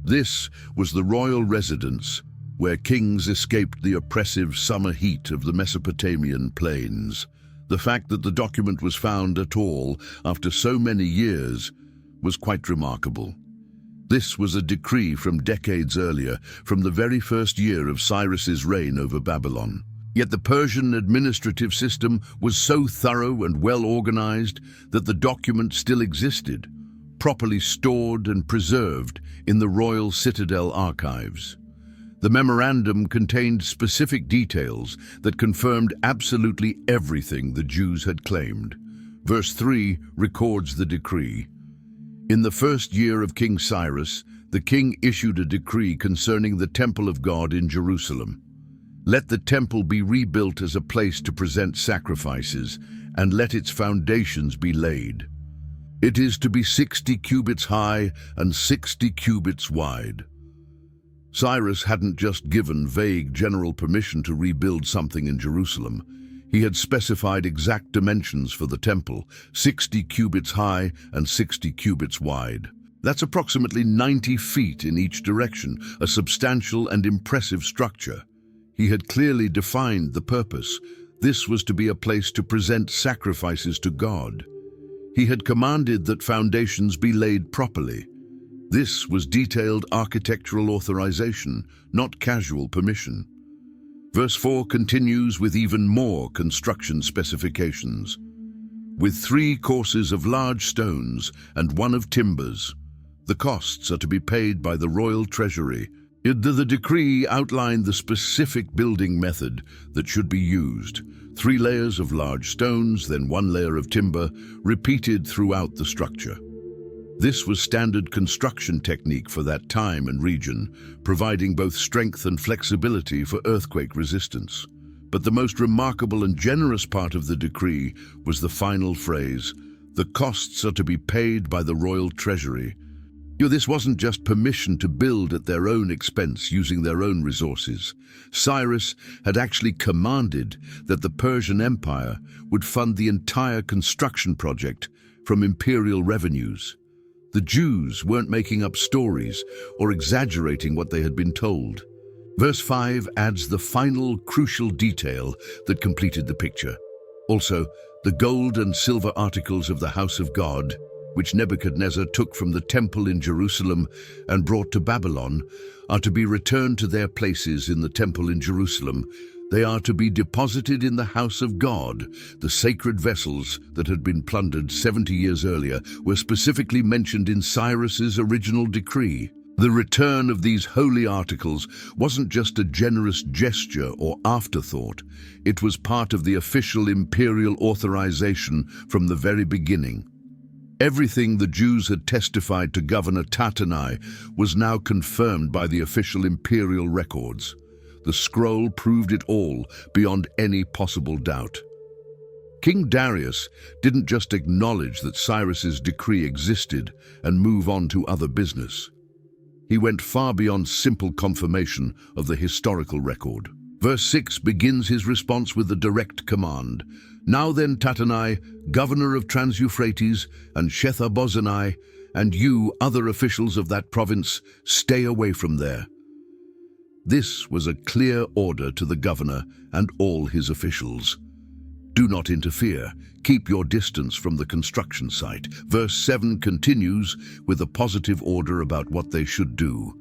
This was the royal residence where kings escaped the oppressive summer heat of the Mesopotamian plains. The fact that the document was found at all after so many years was quite remarkable. This was a decree from decades earlier, from the very first year of Cyrus's reign over Babylon. Yet the Persian administrative system was so thorough and well organized that the document still existed, properly stored and preserved in the royal citadel archives. The memorandum contained specific details that confirmed absolutely everything the Jews had claimed. Verse 3 records the decree. In the first year of King Cyrus, the king issued a decree concerning the temple of God in Jerusalem. Let the temple be rebuilt as a place to present sacrifices, and let its foundations be laid. It is to be 60 cubits high and 60 cubits wide. Cyrus hadn't just given vague general permission to rebuild something in Jerusalem. He had specified exact dimensions for the temple, 60 cubits high and 60 cubits wide. That's approximately 90 feet in each direction, a substantial and impressive structure. He had clearly defined the purpose. This was to be a place to present sacrifices to God. He had commanded that foundations be laid properly. This was detailed architectural authorization, not casual permission. Verse 4 continues with even more construction specifications. With 3 courses of large stones and 1 of timbers, the costs are to be paid by the royal treasury. The decree outlined the specific building method that should be used. 3 layers of large stones, then 1 layer of timber, repeated throughout the structure. This was standard construction technique for that time and region, providing both strength and flexibility for earthquake resistance. But the most remarkable and generous part of the decree was the final phrase, "The costs are to be paid by the royal treasury." This wasn't just permission to build at their own expense using their own resources. Cyrus had actually commanded that the Persian Empire would fund the entire construction project from imperial revenues. The Jews weren't making up stories or exaggerating what they had been told. Verse 5 adds the final crucial detail that completed the picture. Also, the gold and silver articles of the house of God, which Nebuchadnezzar took from the temple in Jerusalem and brought to Babylon, are to be returned to their places in the temple in Jerusalem. They are to be deposited in the house of God. The sacred vessels that had been plundered 70 years earlier were specifically mentioned in Cyrus's original decree. The return of these holy articles wasn't just a generous gesture or afterthought. It was part of the official imperial authorization from the very beginning. Everything the Jews had testified to Governor Tattenai was now confirmed by the official imperial records. The scroll proved it all beyond any possible doubt. King Darius didn't just acknowledge that Cyrus's decree existed and move on to other business. He went far beyond simple confirmation of the historical record. Verse 6 begins his response with the direct command. Now then, Tattenai, governor of Trans-Euphrates, and Shethar-Bozenai, and you, other officials of that province, stay away from there. This was a clear order to the governor and all his officials. Do not interfere. Keep your distance from the construction site. Verse 7 continues with a positive order about what they should do.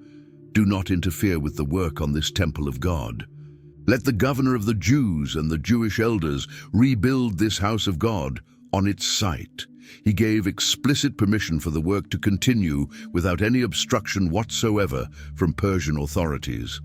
Do not interfere with the work on this temple of God. Let the governor of the Jews and the Jewish elders rebuild this house of God on its site. He gave explicit permission for the work to continue without any obstruction whatsoever from Persian authorities.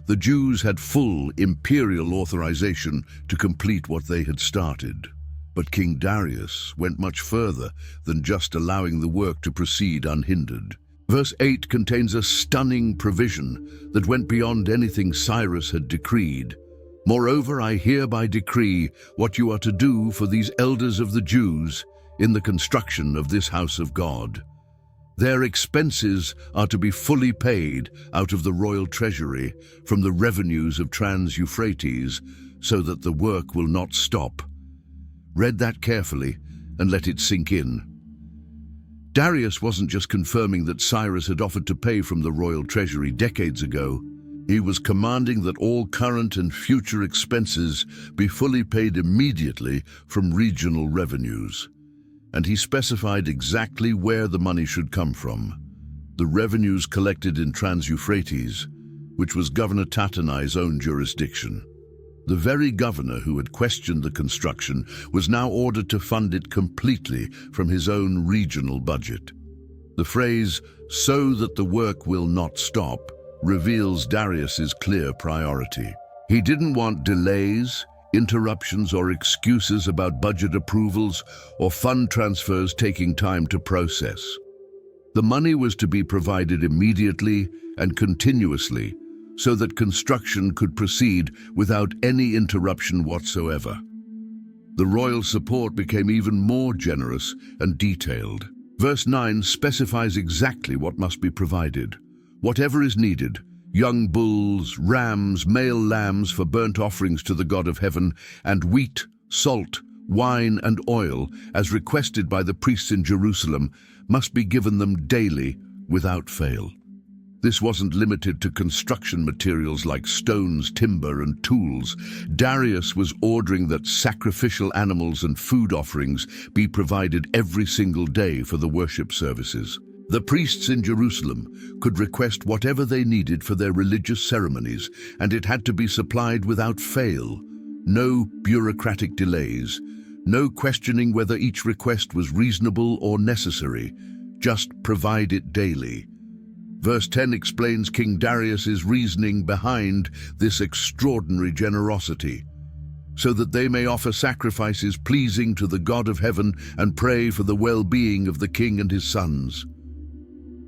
The Jews had full imperial authorization to complete what they had started. But King Darius went much further than just allowing the work to proceed unhindered. Verse 8 contains a stunning provision that went beyond anything Cyrus had decreed. Moreover, I hereby decree what you are to do for these elders of the Jews in the construction of this house of God. Their expenses are to be fully paid out of the royal treasury from the revenues of Trans-Euphrates, so that the work will not stop. Read that carefully and let it sink in. Darius wasn't just confirming that Cyrus had offered to pay from the royal treasury decades ago. He was commanding that all current and future expenses be fully paid immediately from regional revenues. And he specified exactly where the money should come from. The revenues collected in Trans-Euphrates, which was Governor Tatanai's own jurisdiction. The very governor who had questioned the construction was now ordered to fund it completely from his own regional budget. The phrase, "so that the work will not stop," reveals Darius's clear priority. He didn't want delays, interruptions, or excuses about budget approvals or fund transfers taking time to process. The money was to be provided immediately and continuously so that construction could proceed without any interruption whatsoever. The royal support became even more generous and detailed. Verse 9 specifies exactly what must be provided. Whatever is needed, young bulls, rams, male lambs for burnt offerings to the God of heaven, and wheat, salt, wine, and oil, as requested by the priests in Jerusalem, must be given them daily without fail. This wasn't limited to construction materials like stones, timber, and tools. Darius was ordering that sacrificial animals and food offerings be provided every single day for the worship services. The priests in Jerusalem could request whatever they needed for their religious ceremonies, and it had to be supplied without fail. No bureaucratic delays, no questioning whether each request was reasonable or necessary. Just provide it daily. Verse 10 explains King Darius's reasoning behind this extraordinary generosity, so that they may offer sacrifices pleasing to the God of heaven and pray for the well-being of the king and his sons.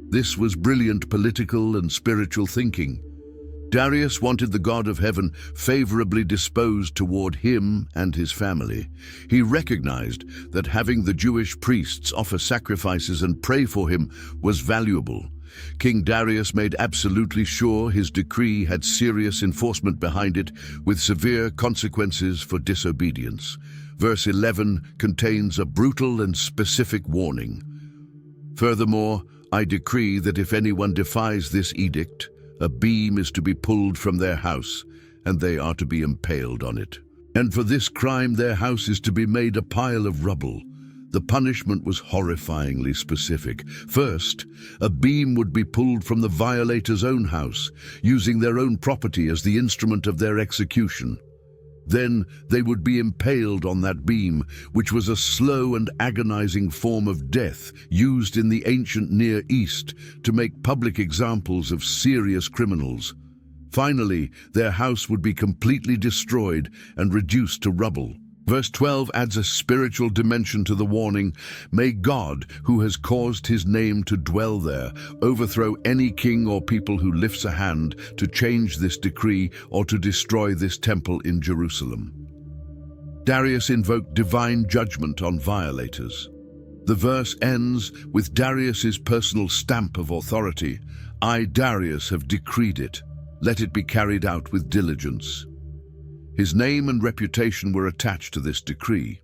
This was brilliant political and spiritual thinking. Darius wanted the God of heaven favorably disposed toward him and his family. He recognized that having the Jewish priests offer sacrifices and pray for him was valuable. King Darius made absolutely sure his decree had serious enforcement behind it, with severe consequences for disobedience. Verse 11 contains a brutal and specific warning. Furthermore, I decree that if anyone defies this edict, a beam is to be pulled from their house, and they are to be impaled on it. And for this crime their house is to be made a pile of rubble. The punishment was horrifyingly specific. First, a beam would be pulled from the violator's own house, using their own property as the instrument of their execution. Then they would be impaled on that beam, which was a slow and agonizing form of death used in the ancient Near East to make public examples of serious criminals. Finally, their house would be completely destroyed and reduced to rubble. Verse 12 adds a spiritual dimension to the warning. May God, who has caused his name to dwell there, overthrow any king or people who lifts a hand to change this decree or to destroy this temple in Jerusalem. Darius invoked divine judgment on violators. The verse ends with Darius's personal stamp of authority. I, Darius, have decreed it. Let it be carried out with diligence. His name and reputation were attached to this decree.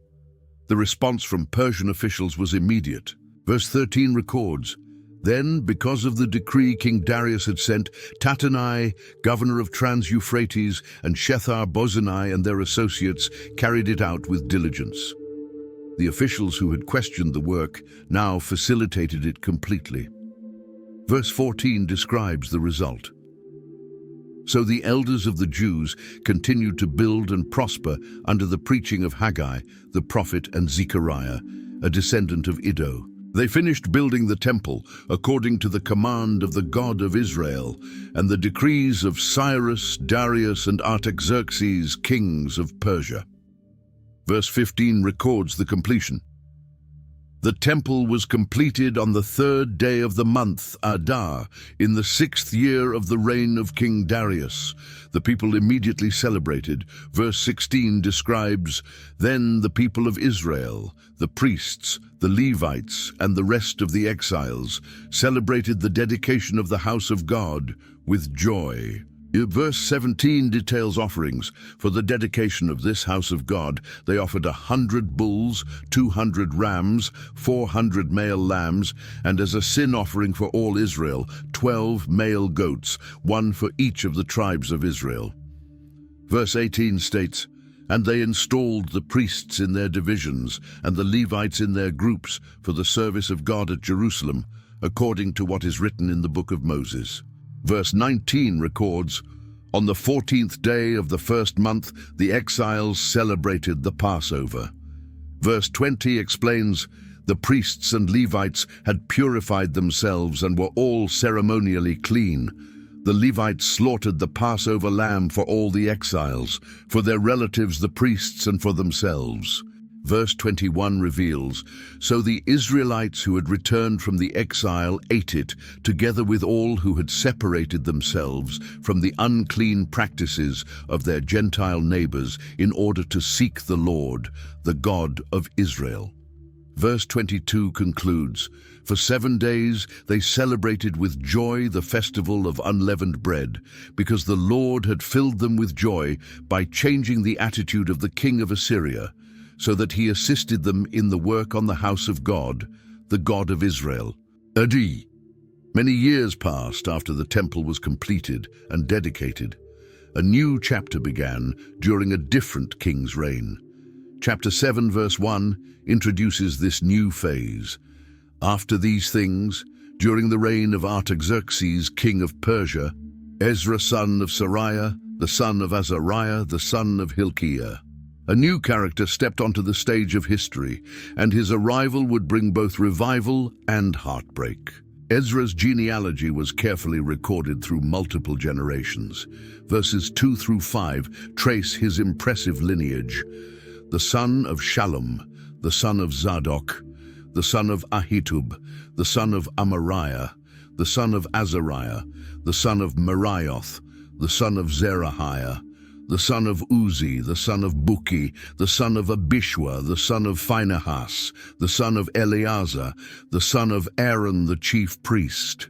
The response from Persian officials was immediate. Verse 13 records, Then, because of the decree King Darius had sent, Tattenai, governor of Trans-Euphrates, and Shethar-Bozenai and their associates carried it out with diligence. The officials who had questioned the work now facilitated it completely. Verse 14 describes the result. So the elders of the Jews continued to build and prosper under the preaching of Haggai, the prophet, and Zechariah, a descendant of Iddo. They finished building the temple according to the command of the God of Israel and the decrees of Cyrus, Darius, and Artaxerxes, kings of Persia. Verse 15 records the completion. The temple was completed on the 3rd day of the month, Adar, in the 6th year of the reign of King Darius. The people immediately celebrated. Verse 16 describes, Then the people of Israel, the priests, the Levites, and the rest of the exiles celebrated the dedication of the house of God with joy. Verse 17 details offerings. For the dedication of this house of God, they offered 100 bulls, 200 rams, 400 male lambs, and as a sin offering for all Israel, 12 male goats, one for each of the tribes of Israel. Verse 18 states, And they installed the priests in their divisions, and the Levites in their groups, for the service of God at Jerusalem, according to what is written in the Book of Moses. Verse 19 records, On the 14th day of the 1st month, the exiles celebrated the Passover. Verse 20 explains, The priests and Levites had purified themselves and were all ceremonially clean. The Levites slaughtered the Passover lamb for all the exiles, for their relatives the priests and for themselves. Verse 21 reveals, So the Israelites who had returned from the exile ate it, together with all who had separated themselves from the unclean practices of their Gentile neighbors in order to seek the Lord, the God of Israel. Verse 22 concludes, For 7 days they celebrated with joy the festival of unleavened bread, because the Lord had filled them with joy by changing the attitude of the king of Assyria, so that he assisted them in the work on the house of God, the God of Israel. Adi. Many years passed after the temple was completed and dedicated. A new chapter began during a different king's reign. Chapter 7, verse 1, introduces this new phase. After these things, during the reign of Artaxerxes, king of Persia, Ezra son of Seraiah, the son of Azariah, the son of Hilkiah, a new character stepped onto the stage of history, and his arrival would bring both revival and heartbreak. Ezra's genealogy was carefully recorded through multiple generations. Verses 2 through 5 trace his impressive lineage. The son of Shallum, the son of Zadok, the son of Ahitub, the son of Amariah, the son of Azariah, the son of Meraioth, the son of Zerahiah, the son of Uzi, the son of Buki, the son of Abishua, the son of Phinehas, the son of Eleazar, the son of Aaron the chief priest.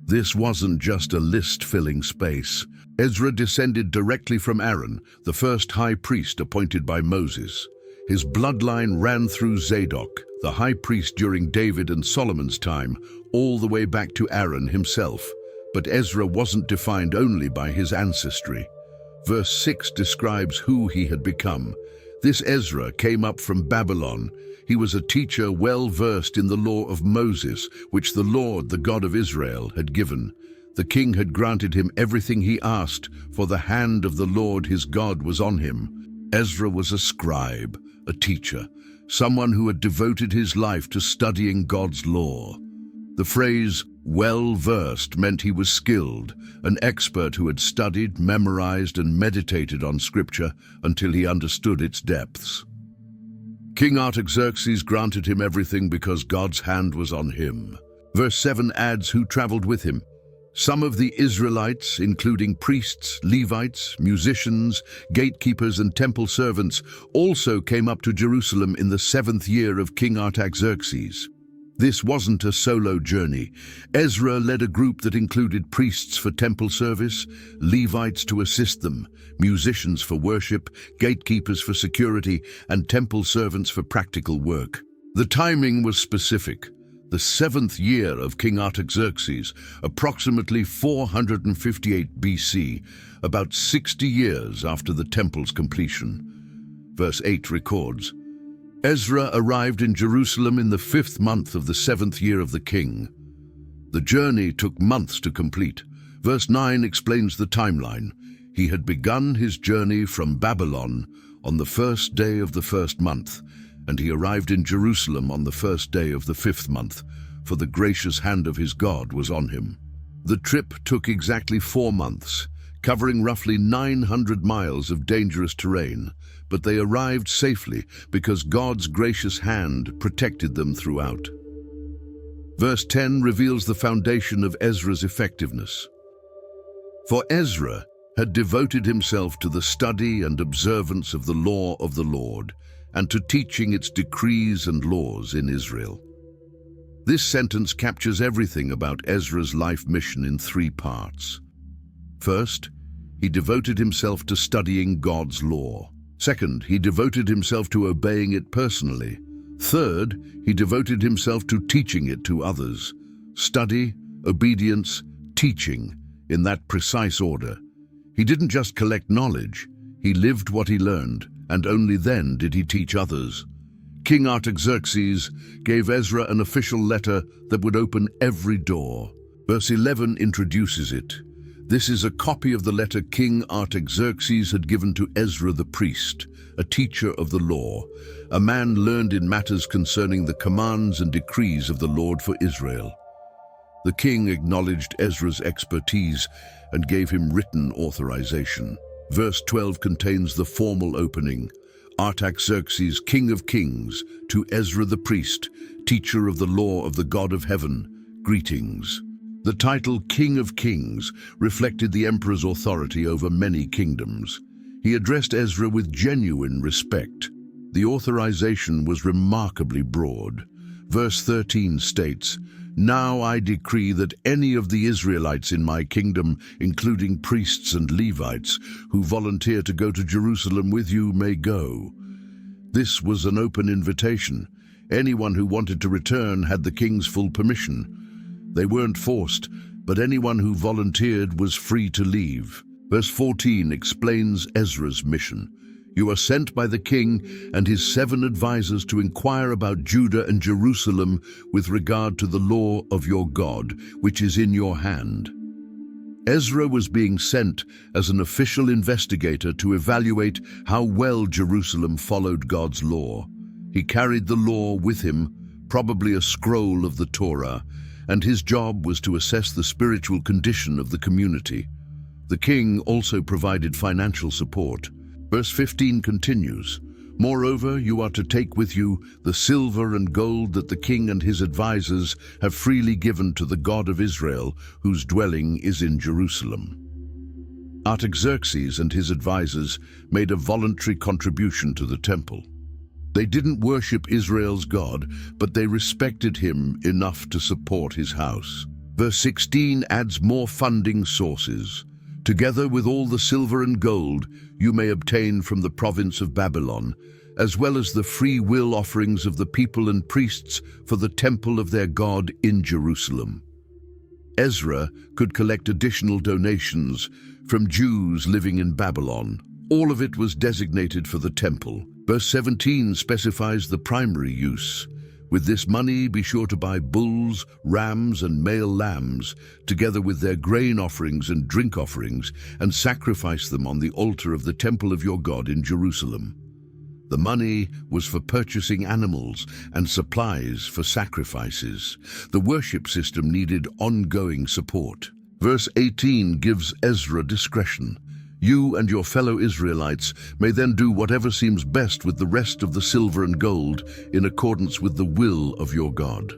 This wasn't just a list filling space. Ezra descended directly from Aaron, the first high priest appointed by Moses. His bloodline ran through Zadok, the high priest during David and Solomon's time, all the way back to Aaron himself. But Ezra wasn't defined only by his ancestry. Verse 6 describes who he had become. This Ezra came up from Babylon. He was a teacher well versed in the law of Moses, which the Lord, the God of Israel, had given. The king had granted him everything he asked, for the hand of the Lord his God was on him. Ezra was a scribe, a teacher, someone who had devoted his life to studying God's law. The phrase, well-versed, meant he was skilled, an expert who had studied, memorized, and meditated on Scripture until he understood its depths. King Artaxerxes granted him everything because God's hand was on him. Verse 7 adds who traveled with him. Some of the Israelites, including priests, Levites, musicians, gatekeepers, and temple servants, also came up to Jerusalem in the 7th year of King Artaxerxes. This wasn't a solo journey. Ezra led a group that included priests for temple service, Levites to assist them, musicians for worship, gatekeepers for security, and temple servants for practical work. The timing was specific. the 7th year of King Artaxerxes, approximately 458 BC, about 60 years after the temple's completion. Verse 8 records, Ezra arrived in Jerusalem in the 5th month of the 7th year of the king. The journey took months to complete. Verse 9 explains the timeline. He had begun his journey from Babylon on the 1st day of the 1st month, and he arrived in Jerusalem on the 1st day of the 5th month, for the gracious hand of his God was on him. The trip took exactly 4 months, covering roughly 900 miles of dangerous terrain, but they arrived safely because God's gracious hand protected them throughout. Verse 10 reveals the foundation of Ezra's effectiveness. For Ezra had devoted himself to the study and observance of the law of the Lord, and to teaching its decrees and laws in Israel. This sentence captures everything about Ezra's life mission in 3 parts. First, he devoted himself to studying God's law. Second, he devoted himself to obeying it personally. Third, he devoted himself to teaching it to others. Study, obedience, teaching, in that precise order. He didn't just collect knowledge, he lived what he learned, and only then did he teach others. King Artaxerxes gave Ezra an official letter that would open every door. Verse 11 introduces it. This is a copy of the letter King Artaxerxes had given to Ezra the priest, a teacher of the law, a man learned in matters concerning the commands and decrees of the Lord for Israel. The king acknowledged Ezra's expertise and gave him written authorization. Verse 12 contains the formal opening. Artaxerxes, King of Kings, to Ezra the priest, teacher of the law of the God of heaven, greetings. The title King of Kings reflected the emperor's authority over many kingdoms. He addressed Ezra with genuine respect. The authorization was remarkably broad. Verse 13 states, Now I decree that any of the Israelites in my kingdom, including priests and Levites, who volunteer to go to Jerusalem with you may go. This was an open invitation. Anyone who wanted to return had the king's full permission. They weren't forced, but anyone who volunteered was free to leave. Verse 14 explains Ezra's mission. You are sent by the king and his 7 advisors to inquire about Judah and Jerusalem with regard to the law of your God, which is in your hand. Ezra was being sent as an official investigator to evaluate how well Jerusalem followed God's law. He carried the law with him, probably a scroll of the Torah, and his job was to assess the spiritual condition of the community. The king also provided financial support. Verse 15 continues, Moreover, you are to take with you the silver and gold that the king and his advisors have freely given to the God of Israel, whose dwelling is in Jerusalem. Artaxerxes and his advisors made a voluntary contribution to the temple. They didn't worship Israel's God, but they respected him enough to support his house. Verse 16 adds more funding sources. Together with all the silver and gold you may obtain from the province of Babylon, as well as the free will offerings of the people and priests for the temple of their God in Jerusalem. Ezra could collect additional donations from Jews living in Babylon. All of it was designated for the temple. Verse 17 specifies the primary use. With this money be sure to buy bulls, rams, and male lambs, together with their grain offerings and drink offerings, and sacrifice them on the altar of the temple of your God in Jerusalem. The money was for purchasing animals and supplies for sacrifices. The worship system needed ongoing support. Verse 18 gives Ezra discretion. You and your fellow Israelites may then do whatever seems best with the rest of the silver and gold in accordance with the will of your God.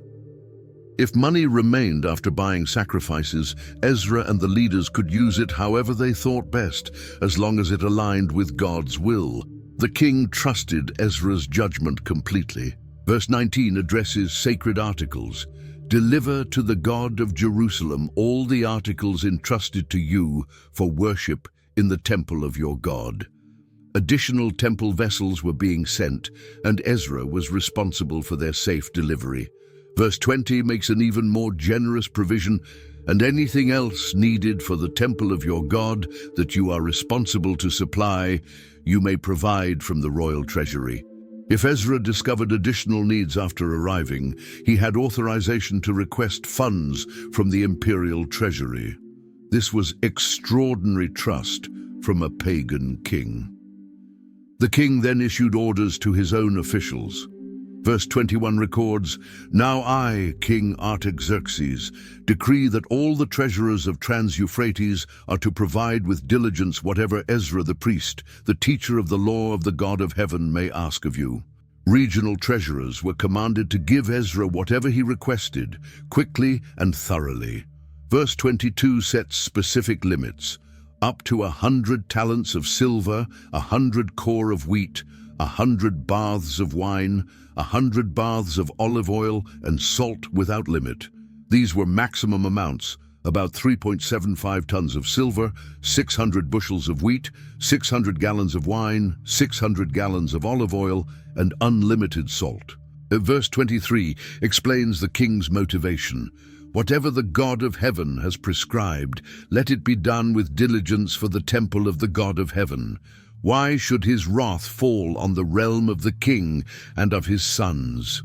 If money remained after buying sacrifices, Ezra and the leaders could use it however they thought best, as long as it aligned with God's will. The king trusted Ezra's judgment completely. Verse 19 addresses sacred articles. Deliver to the God of Jerusalem all the articles entrusted to you for worship in the temple of your God. Additional temple vessels were being sent, and Ezra was responsible for their safe delivery. Verse 20 makes an even more generous provision, and anything else needed for the temple of your God that you are responsible to supply, you may provide from the royal treasury. If Ezra discovered additional needs after arriving, he had authorization to request funds from the imperial treasury. This was extraordinary trust from a pagan king. The king then issued orders to his own officials. Verse 21 records, "Now I, King Artaxerxes, decree that all the treasurers of Trans-Euphrates are to provide with diligence whatever Ezra the priest, the teacher of the law of the God of heaven, may ask of you." Regional treasurers were commanded to give Ezra whatever he requested, quickly and thoroughly. Verse 22 sets specific limits: up to 100 talents of silver, 100 kor of wheat, 100 baths of wine, 100 baths of olive oil, and salt without limit. These were maximum amounts: about 3.75 tons of silver, 600 bushels of wheat, 600 gallons of wine, 600 gallons of olive oil, and unlimited salt. Verse 23 explains the king's motivation. "Whatever the God of heaven has prescribed, let it be done with diligence for the temple of the God of heaven. Why should his wrath fall on the realm of the king and of his sons?"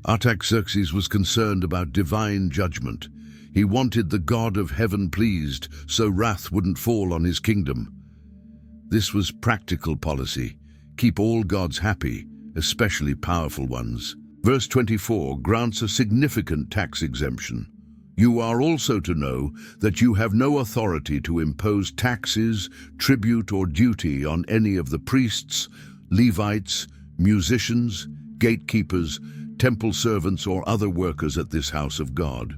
Artaxerxes was concerned about divine judgment. He wanted the God of heaven pleased, so wrath wouldn't fall on his kingdom. This was practical policy. Keep all gods happy, especially powerful ones. Verse 24 grants a significant tax exemption. "You are also to know that you have no authority to impose taxes, tribute, or duty on any of the priests, Levites, musicians, gatekeepers, temple servants, or other workers at this house of God."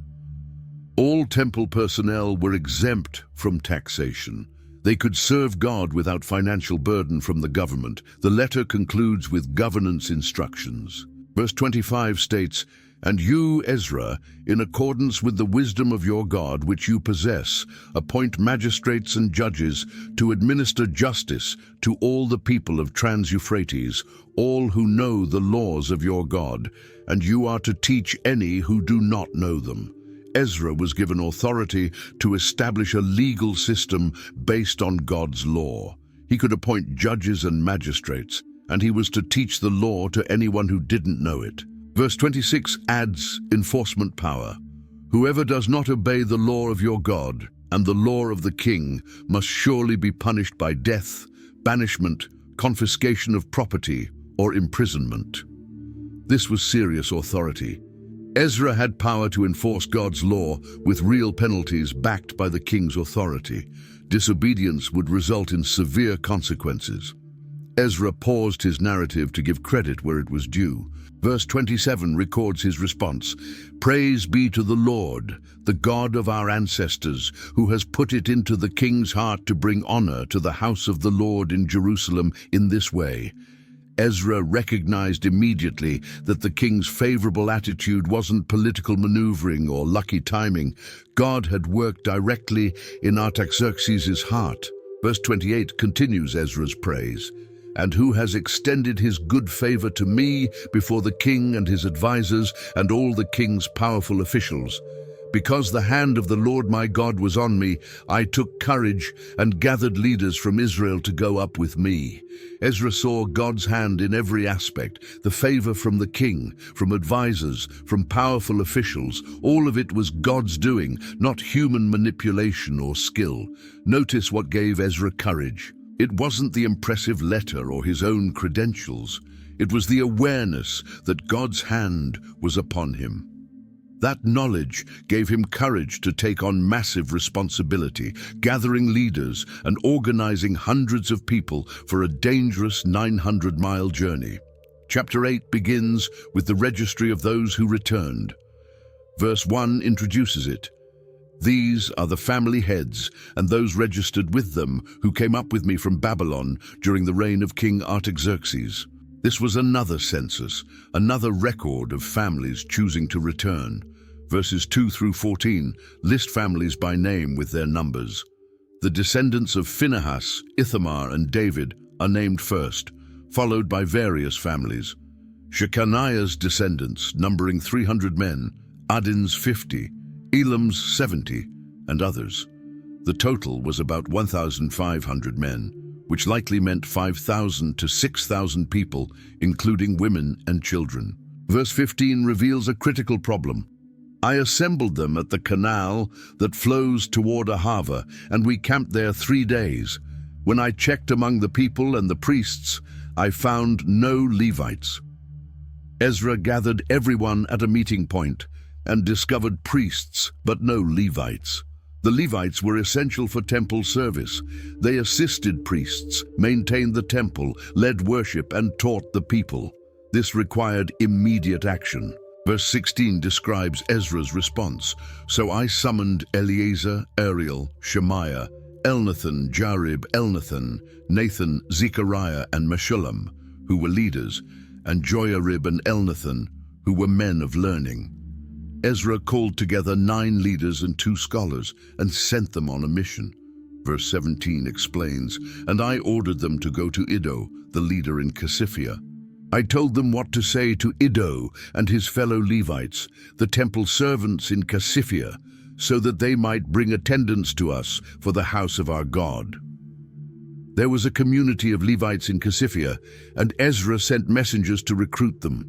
All temple personnel were exempt from taxation. They could serve God without financial burden from the government. The letter concludes with governance instructions. Verse 25 states, "And you, Ezra, in accordance with the wisdom of your God which you possess, appoint magistrates and judges to administer justice to all the people of Trans-Euphrates, all who know the laws of your God, and you are to teach any who do not know them." Ezra was given authority to establish a legal system based on God's law. He could appoint judges and magistrates, and he was to teach the law to anyone who didn't know it. Verse 26 adds enforcement power. "Whoever does not obey the law of your God and the law of the king must surely be punished by death, banishment, confiscation of property, or imprisonment." This was serious authority. Ezra had power to enforce God's law with real penalties backed by the king's authority. Disobedience would result in severe consequences. Ezra paused his narrative to give credit where it was due. Verse 27 records his response. "Praise be to the Lord, the God of our ancestors, who has put it into the king's heart to bring honor to the house of the Lord in Jerusalem in this way." Ezra recognized immediately that the king's favorable attitude wasn't political maneuvering or lucky timing. God had worked directly in Artaxerxes' heart. Verse 28 continues Ezra's praise. "And who has extended his good favor to me before the king and his advisors and all the king's powerful officials. Because the hand of the Lord my God was on me, I took courage and gathered leaders from Israel to go up with me." Ezra saw God's hand in every aspect, the favor from the king, from advisors, from powerful officials. All of it was God's doing, not human manipulation or skill. Notice what gave Ezra courage. It wasn't the impressive letter or his own credentials. It was the awareness that God's hand was upon him. That knowledge gave him courage to take on massive responsibility, gathering leaders and organizing hundreds of people for a dangerous 900-mile journey. Chapter 8 begins with the registry of those who returned. Verse 1 introduces it. "These are the family heads and those registered with them who came up with me from Babylon during the reign of King Artaxerxes." This was another census, another record of families choosing to return. Verses 2 through 14 list families by name with their numbers. The descendants of Phinehas, Ithamar, and David are named first, followed by various families. Shechaniah's descendants, numbering 300 men, Adin's 50, Elam's 70, and others. The total was about 1,500 men, which likely meant 5,000 to 6,000 people, including women and children. Verse 15 reveals a critical problem. I assembled them at the canal that flows toward Ahava, and we camped there 3 days. When I checked among the people and the priests, I found no Levites. Ezra gathered everyone at a meeting point and discovered priests, but no Levites. The Levites were essential for temple service. They assisted priests, maintained the temple, led worship, and taught the people. This required immediate action. Verse 16 describes Ezra's response. So I summoned Eleazar, Ariel, Shemaiah, Elnathan, Jarib, Elnathan, Nathan, Zechariah, and Meshullam, who were leaders, and Joiarib and Elnathan, who were men of learning. Ezra called together 9 leaders and 2 scholars and sent them on a mission. Verse 17 explains, and I ordered them to go to Iddo, the leader in Casiphia. I told them what to say to Iddo and his fellow Levites, the temple servants in Casiphia, so that they might bring attendance to us for the house of our God. There was a community of Levites in Casiphia, and Ezra sent messengers to recruit them.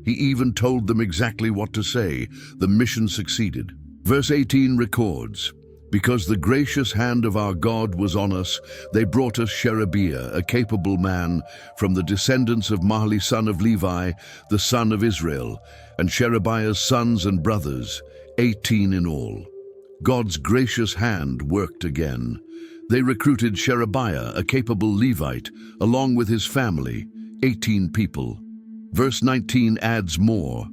He even told them exactly what to say. The mission succeeded. Verse 18 records, because the gracious hand of our God was on us, they brought us Sherebiah, a capable man, from the descendants of Mahli son of Levi, the son of Israel, and Sherebiah's sons and brothers, 18 in all. God's gracious hand worked again. They recruited Sherebiah, a capable Levite, along with his family, 18 people. Verse 19 adds more,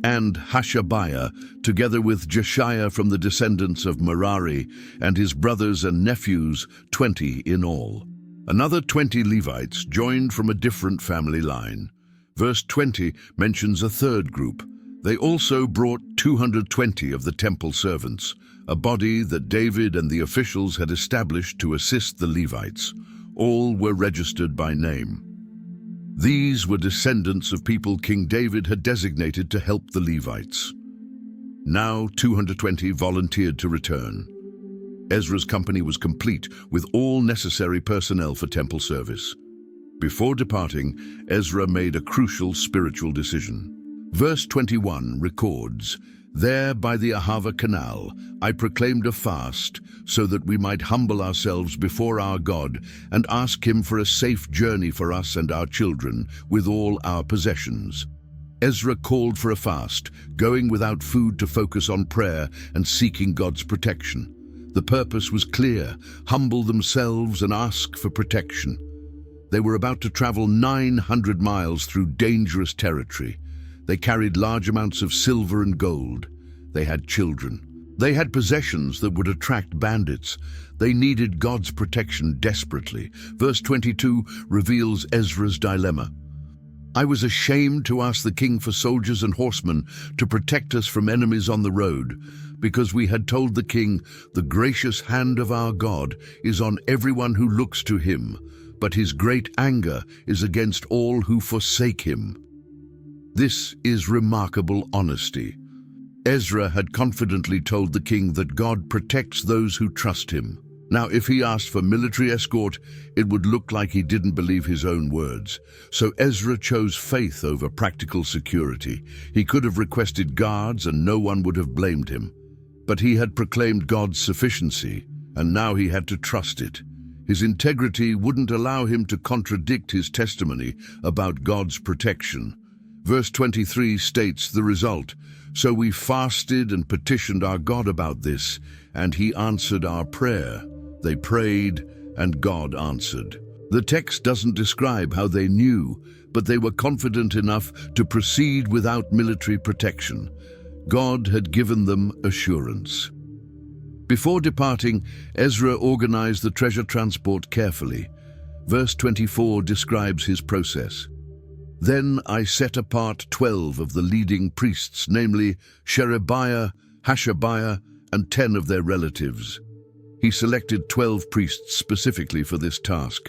and Hashabiah, together with Jeshiah from the descendants of Merari, and his brothers and nephews, 20 in all. Another 20 Levites joined from a different family line. Verse 20 mentions a third group. They also brought 220 of the temple servants, a body that David and the officials had established to assist the Levites. All were registered by name. These were descendants of people King David had designated to help the Levites. Now 220 volunteered to return. Ezra's company was complete with all necessary personnel for temple service. Before departing, Ezra made a crucial spiritual decision. Verse 21 records, there by the Ahava canal, I proclaimed a fast so that we might humble ourselves before our God and ask him for a safe journey for us and our children with all our possessions. Ezra called for a fast, going without food to focus on prayer and seeking God's protection. The purpose was clear: humble themselves and ask for protection. They were about to travel 900 miles through dangerous territory. They carried large amounts of silver and gold. They had children. They had possessions that would attract bandits. They needed God's protection desperately. Verse 22 reveals Ezra's dilemma. I was ashamed to ask the king for soldiers and horsemen to protect us from enemies on the road, because we had told the king, the gracious hand of our God is on everyone who looks to him, but his great anger is against all who forsake him. This is remarkable honesty. Ezra had confidently told the king that God protects those who trust him. Now, if he asked for military escort, it would look like he didn't believe his own words. So Ezra chose faith over practical security. He could have requested guards and no one would have blamed him. But he had proclaimed God's sufficiency, and now he had to trust it. His integrity wouldn't allow him to contradict his testimony about God's protection. Verse 23 states the result. So we fasted and petitioned our God about this, and he answered our prayer. They prayed, and God answered. The text doesn't describe how they knew, but they were confident enough to proceed without military protection. God had given them assurance. Before departing, Ezra organized the treasure transport carefully. Verse 24 describes his process. Then I set apart 12 of the leading priests, namely Sherebiah, Hashabiah, and 10 of their relatives. He selected 12 priests specifically for this task.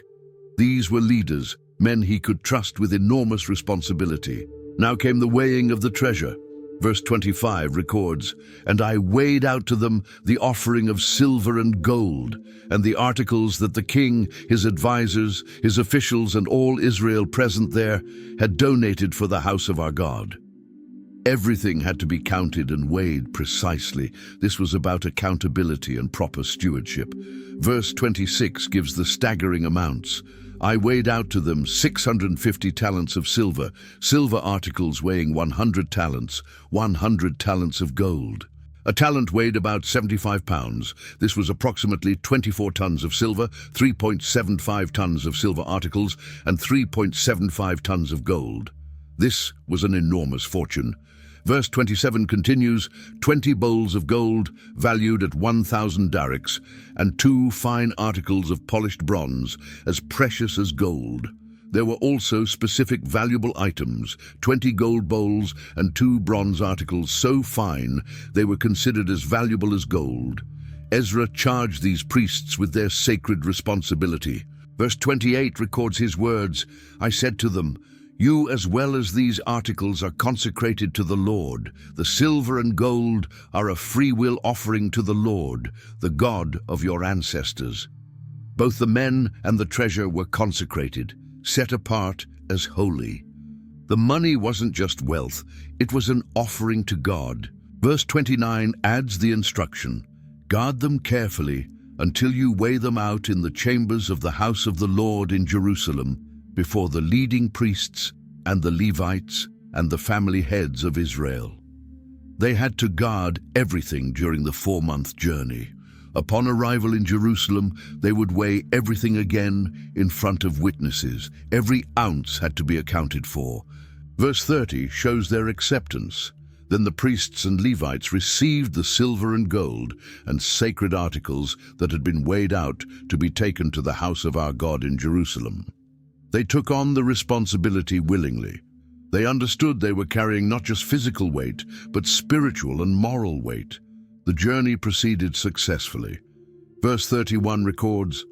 These were leaders, men he could trust with enormous responsibility. Now came the weighing of the treasure. Verse 25 records, "And I weighed out to them the offering of silver and gold, and the articles that the king, his advisers, his officials, and all Israel present there had donated for the house of our God." Everything had to be counted and weighed precisely. This was about accountability and proper stewardship. Verse 26 gives the staggering amounts. "I weighed out to them 650 talents of silver, silver articles weighing 100 talents, 100 talents of gold." A talent weighed about 75 pounds. This was approximately 24 tons of silver, 3.75 tons of silver articles, and 3.75 tons of gold. This was an enormous fortune. Verse 27 continues, 20 bowls of gold, valued at 1,000 darics, and 2 fine articles of polished bronze, as precious as gold. There were also specific valuable items, 20 gold bowls and 2 bronze articles so fine they were considered as valuable as gold. Ezra charged these priests with their sacred responsibility. Verse 28 records his words, "I said to them, 'You as well as these articles are consecrated to the Lord. The silver and gold are a free-will offering to the Lord, the God of your ancestors.'" Both the men and the treasure were consecrated, set apart as holy. The money wasn't just wealth, it was an offering to God. Verse 29 adds the instruction, "Guard them carefully until you weigh them out in the chambers of the house of the Lord in Jerusalem, before the leading priests and the Levites and the family heads of Israel." They had to guard everything during the 4-month journey. Upon arrival in Jerusalem, they would weigh everything again in front of witnesses. Every ounce had to be accounted for. Verse 30 shows their acceptance. Then the priests and Levites received the silver and gold and sacred articles that had been weighed out to be taken to the house of our God in Jerusalem. They took on the responsibility willingly. They understood they were carrying not just physical weight, but spiritual and moral weight. The journey proceeded successfully. Verse 31 records,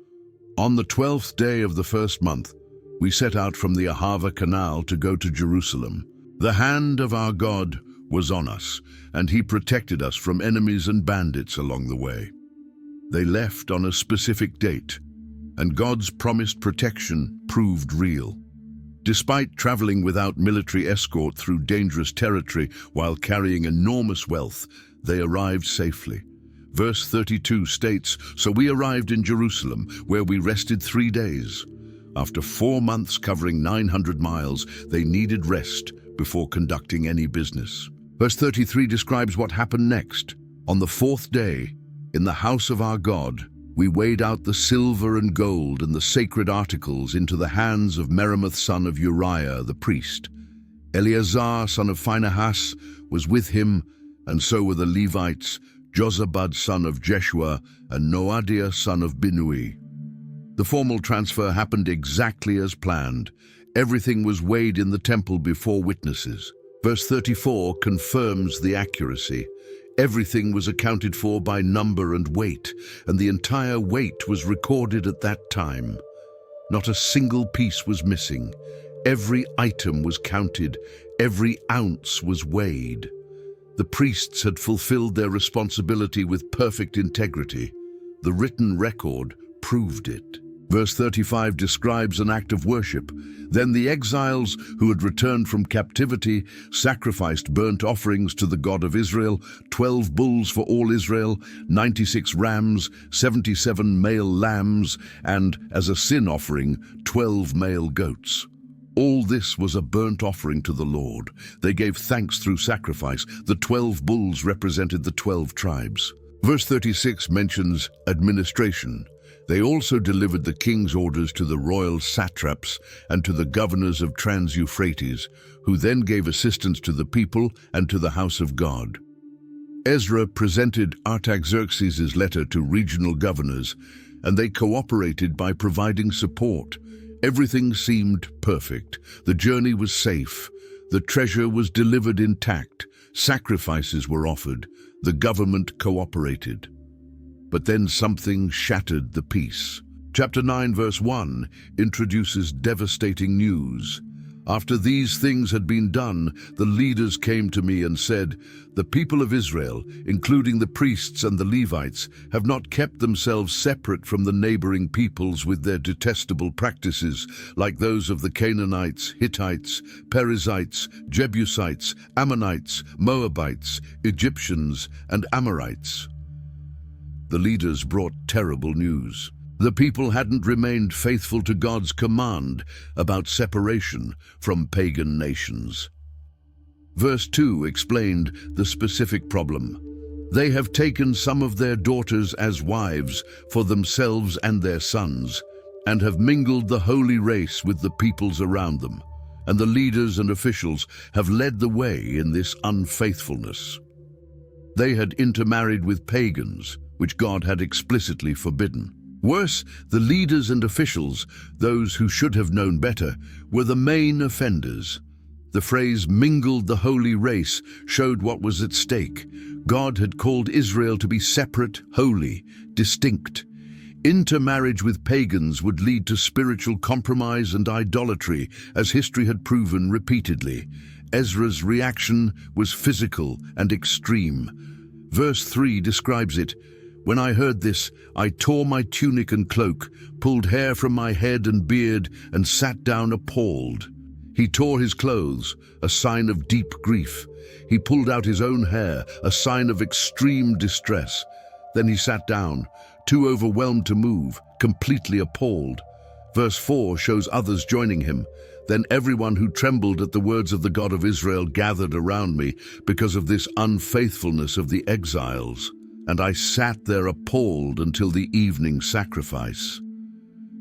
"On the 12th day of the first month, we set out from the Ahava Canal to go to Jerusalem. The hand of our God was on us, and he protected us from enemies and bandits along the way." They left on a specific date, and God's promised protection proved real. Despite traveling without military escort through dangerous territory while carrying enormous wealth, they arrived safely. Verse 32 states, "So we arrived in Jerusalem, where we rested 3 days. After 4 months covering 900 miles, they needed rest before conducting any business." Verse 33 describes what happened next. "On the 4th day, in the house of our God, we weighed out the silver and gold and the sacred articles into the hands of Meremoth son of Uriah the priest. Eleazar son of Phinehas was with him, and so were the Levites, Jozabad son of Jeshua and Noadiah son of Binnui." The formal transfer happened exactly as planned. Everything was weighed in the temple before witnesses. Verse 34 confirms the accuracy. Everything was accounted for by number and weight, and the entire weight was recorded at that time. Not a single piece was missing. Every item was counted. Every ounce was weighed. The priests had fulfilled their responsibility with perfect integrity. The written record proved it. Verse 35 describes an act of worship. "Then the exiles who had returned from captivity sacrificed burnt offerings to the God of Israel, 12 bulls for all Israel, 96 rams, 77 male lambs, and, as a sin offering, 12 male goats. All this was a burnt offering to the Lord. They gave thanks through sacrifice. The 12 bulls represented the 12 tribes." Verse 36 mentions administration. "They also delivered the king's orders to the royal satraps and to the governors of Trans-Euphrates, who then gave assistance to the people and to the house of God." Ezra presented Artaxerxes' letter to regional governors, and they cooperated by providing support. Everything seemed perfect. The journey was safe. The treasure was delivered intact. Sacrifices were offered. The government cooperated. But then something shattered the peace. Chapter 9, verse 1 introduces devastating news. After these things had been done, the leaders came to me and said, "The people of Israel, including the priests and the Levites, have not kept themselves separate from the neighboring peoples with their detestable practices, like those of the Canaanites, Hittites, Perizzites, Jebusites, Ammonites, Moabites, Egyptians, and Amorites." The leaders brought terrible news. The people hadn't remained faithful to God's command about separation from pagan nations. Verse 2 explained the specific problem. They have taken some of their daughters as wives for themselves and their sons, and have mingled the holy race with the peoples around them, and the leaders and officials have led the way in this unfaithfulness. They had intermarried with pagans, which God had explicitly forbidden. Worse, the leaders and officials, those who should have known better, were the main offenders. The phrase "mingled the holy race" showed what was at stake. God had called Israel to be separate, holy, distinct. Intermarriage with pagans would lead to spiritual compromise and idolatry, as history had proven repeatedly. Ezra's reaction was physical and extreme. Verse 3 describes it. "When I heard this, I tore my tunic and cloak, pulled hair from my head and beard, and sat down appalled." He tore his clothes, a sign of deep grief. He pulled out his own hair, a sign of extreme distress. Then he sat down, too overwhelmed to move, completely appalled. Verse 4 shows others joining him. "Then everyone who trembled at the words of the God of Israel gathered around me because of this unfaithfulness of the exiles. And I sat there appalled until the evening sacrifice."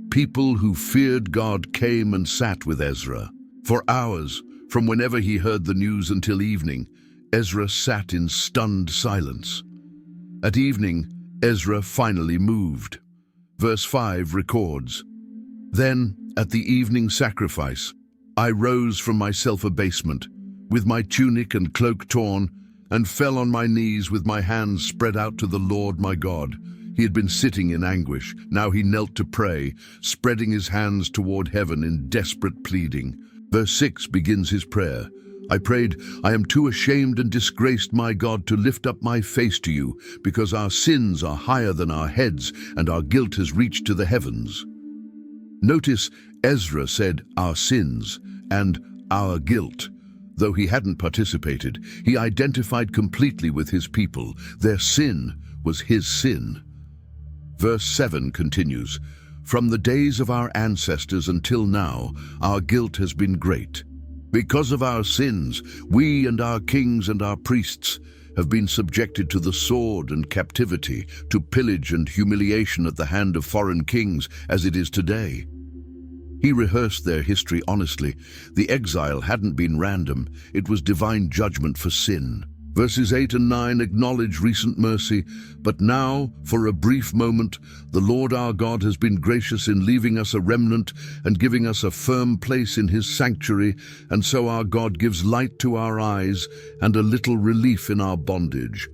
People who feared God came and sat with Ezra. For hours, from whenever he heard the news until evening, Ezra sat in stunned silence. At evening, Ezra finally moved. Verse 5 records, "Then, at the evening sacrifice, I rose from my self-abasement, with my tunic and cloak torn, and fell on my knees with my hands spread out to the Lord my God." He had been sitting in anguish. Now he knelt to pray, spreading his hands toward heaven in desperate pleading. Verse 6 begins his prayer. "I prayed, I am too ashamed and disgraced, my God, to lift up my face to you, because our sins are higher than our heads, and our guilt has reached to the heavens." Notice Ezra said "our sins" and "our guilt." Though he hadn't participated, he identified completely with his people. Their sin was his sin. Verse 7 continues, "From the days of our ancestors until now, our guilt has been great. Because of our sins, we and our kings and our priests have been subjected to the sword and captivity, to pillage and humiliation at the hand of foreign kings, as it is today." He rehearsed their history honestly. The exile hadn't been random. It was divine judgment for sin. Verses 8 and 9 acknowledge recent mercy, "But now, for a brief moment, the Lord our God has been gracious in leaving us a remnant and giving us a firm place in his sanctuary, and so our God gives light to our eyes and a little relief in our bondage.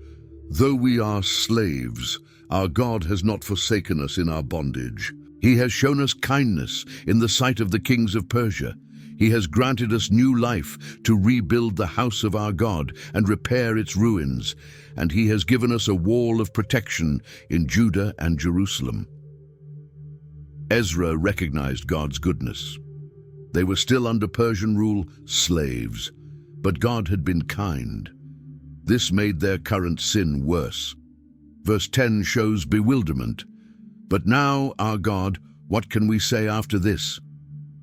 Though we are slaves, our God has not forsaken us in our bondage. He has shown us kindness in the sight of the kings of Persia. He has granted us new life to rebuild the house of our God and repair its ruins, and he has given us a wall of protection in Judah and Jerusalem." Ezra recognized God's goodness. They were still under Persian rule, slaves, but God had been kind. This made their current sin worse. Verse 10 shows bewilderment. "But now, our God, what can we say after this?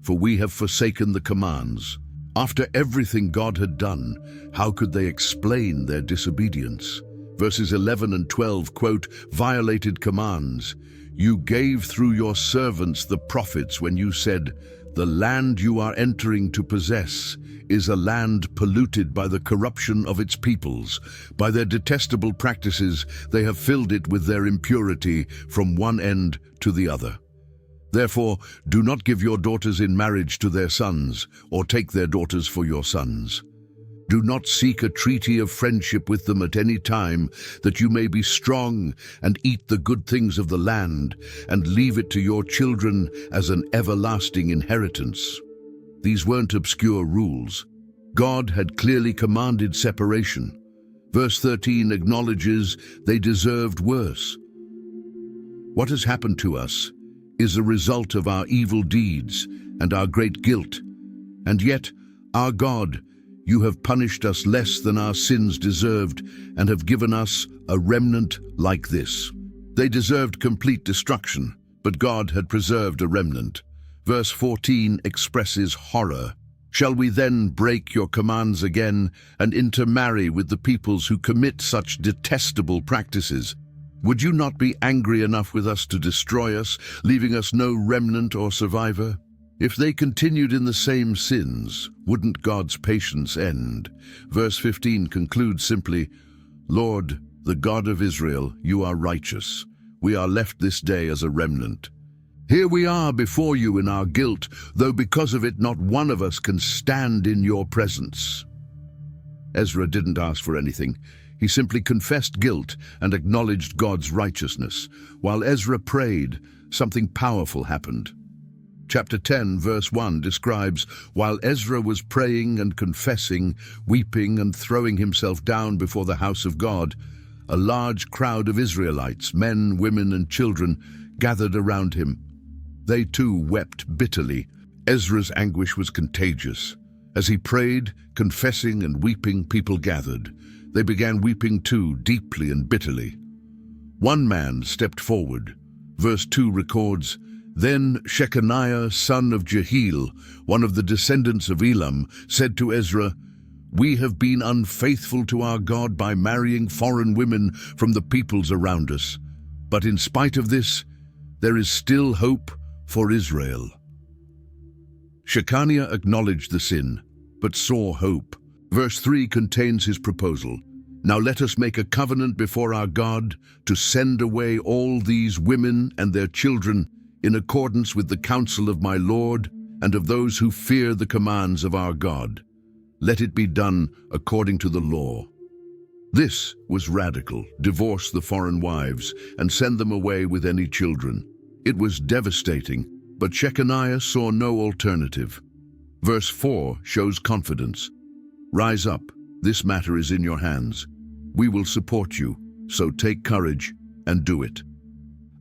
For we have forsaken the commands." After everything God had done, how could they explain their disobedience? Verses 11 and 12 quote violated commands. "You gave through your servants the prophets when you said, 'The land you are entering to possess is a land polluted by the corruption of its peoples. By their detestable practices, they have filled it with their impurity from one end to the other. Therefore, do not give your daughters in marriage to their sons, or take their daughters for your sons. Do not seek a treaty of friendship with them at any time, that you may be strong and eat the good things of the land, and leave it to your children as an everlasting inheritance.'" These weren't obscure rules. God had clearly commanded separation. Verse 13 acknowledges they deserved worse. What has happened to us is a result of our evil deeds and our great guilt. And yet, our God, you have punished us less than our sins deserved and have given us a remnant like this. They deserved complete destruction, but God had preserved a remnant. Verse 14 expresses horror. Shall we then break your commands again and intermarry with the peoples who commit such detestable practices? Would you not be angry enough with us to destroy us, leaving us no remnant or survivor? If they continued in the same sins, wouldn't God's patience end? Verse 15 concludes simply, Lord, the God of Israel, you are righteous. We are left this day as a remnant. Here we are before you in our guilt, though because of it not one of us can stand in your presence. Ezra didn't ask for anything. He simply confessed guilt and acknowledged God's righteousness. While Ezra prayed, something powerful happened. Chapter 10, verse 1 describes, while Ezra was praying and confessing, weeping and throwing himself down before the house of God, a large crowd of Israelites, men, women, and children, gathered around him. They too wept bitterly. Ezra's anguish was contagious. As he prayed, confessing and weeping, people gathered. They began weeping too, deeply and bitterly. One man stepped forward. Verse 2 records, Then Shechaniah, son of Jehiel, one of the descendants of Elam, said to Ezra, We have been unfaithful to our God by marrying foreign women from the peoples around us. But in spite of this, there is still hope for Israel. Shechaniah acknowledged the sin, but saw hope. Verse 3 contains his proposal. Now let us make a covenant before our God to send away all these women and their children in accordance with the counsel of my Lord and of those who fear the commands of our God. Let it be done according to the law. This was radical. Divorce the foreign wives and send them away with any children. It was devastating, but Shechaniah saw no alternative. Verse 4 shows confidence. Rise up, this matter is in your hands. We will support you, so take courage and do it.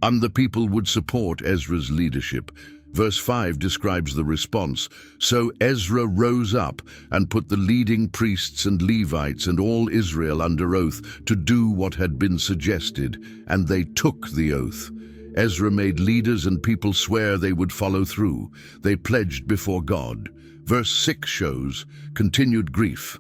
And the people would support Ezra's leadership. Verse 5 describes the response. So Ezra rose up and put the leading priests and Levites and all Israel under oath to do what had been suggested, and they took the oath. Ezra made leaders and people swear they would follow through. They pledged before God. Verse 6 shows continued grief.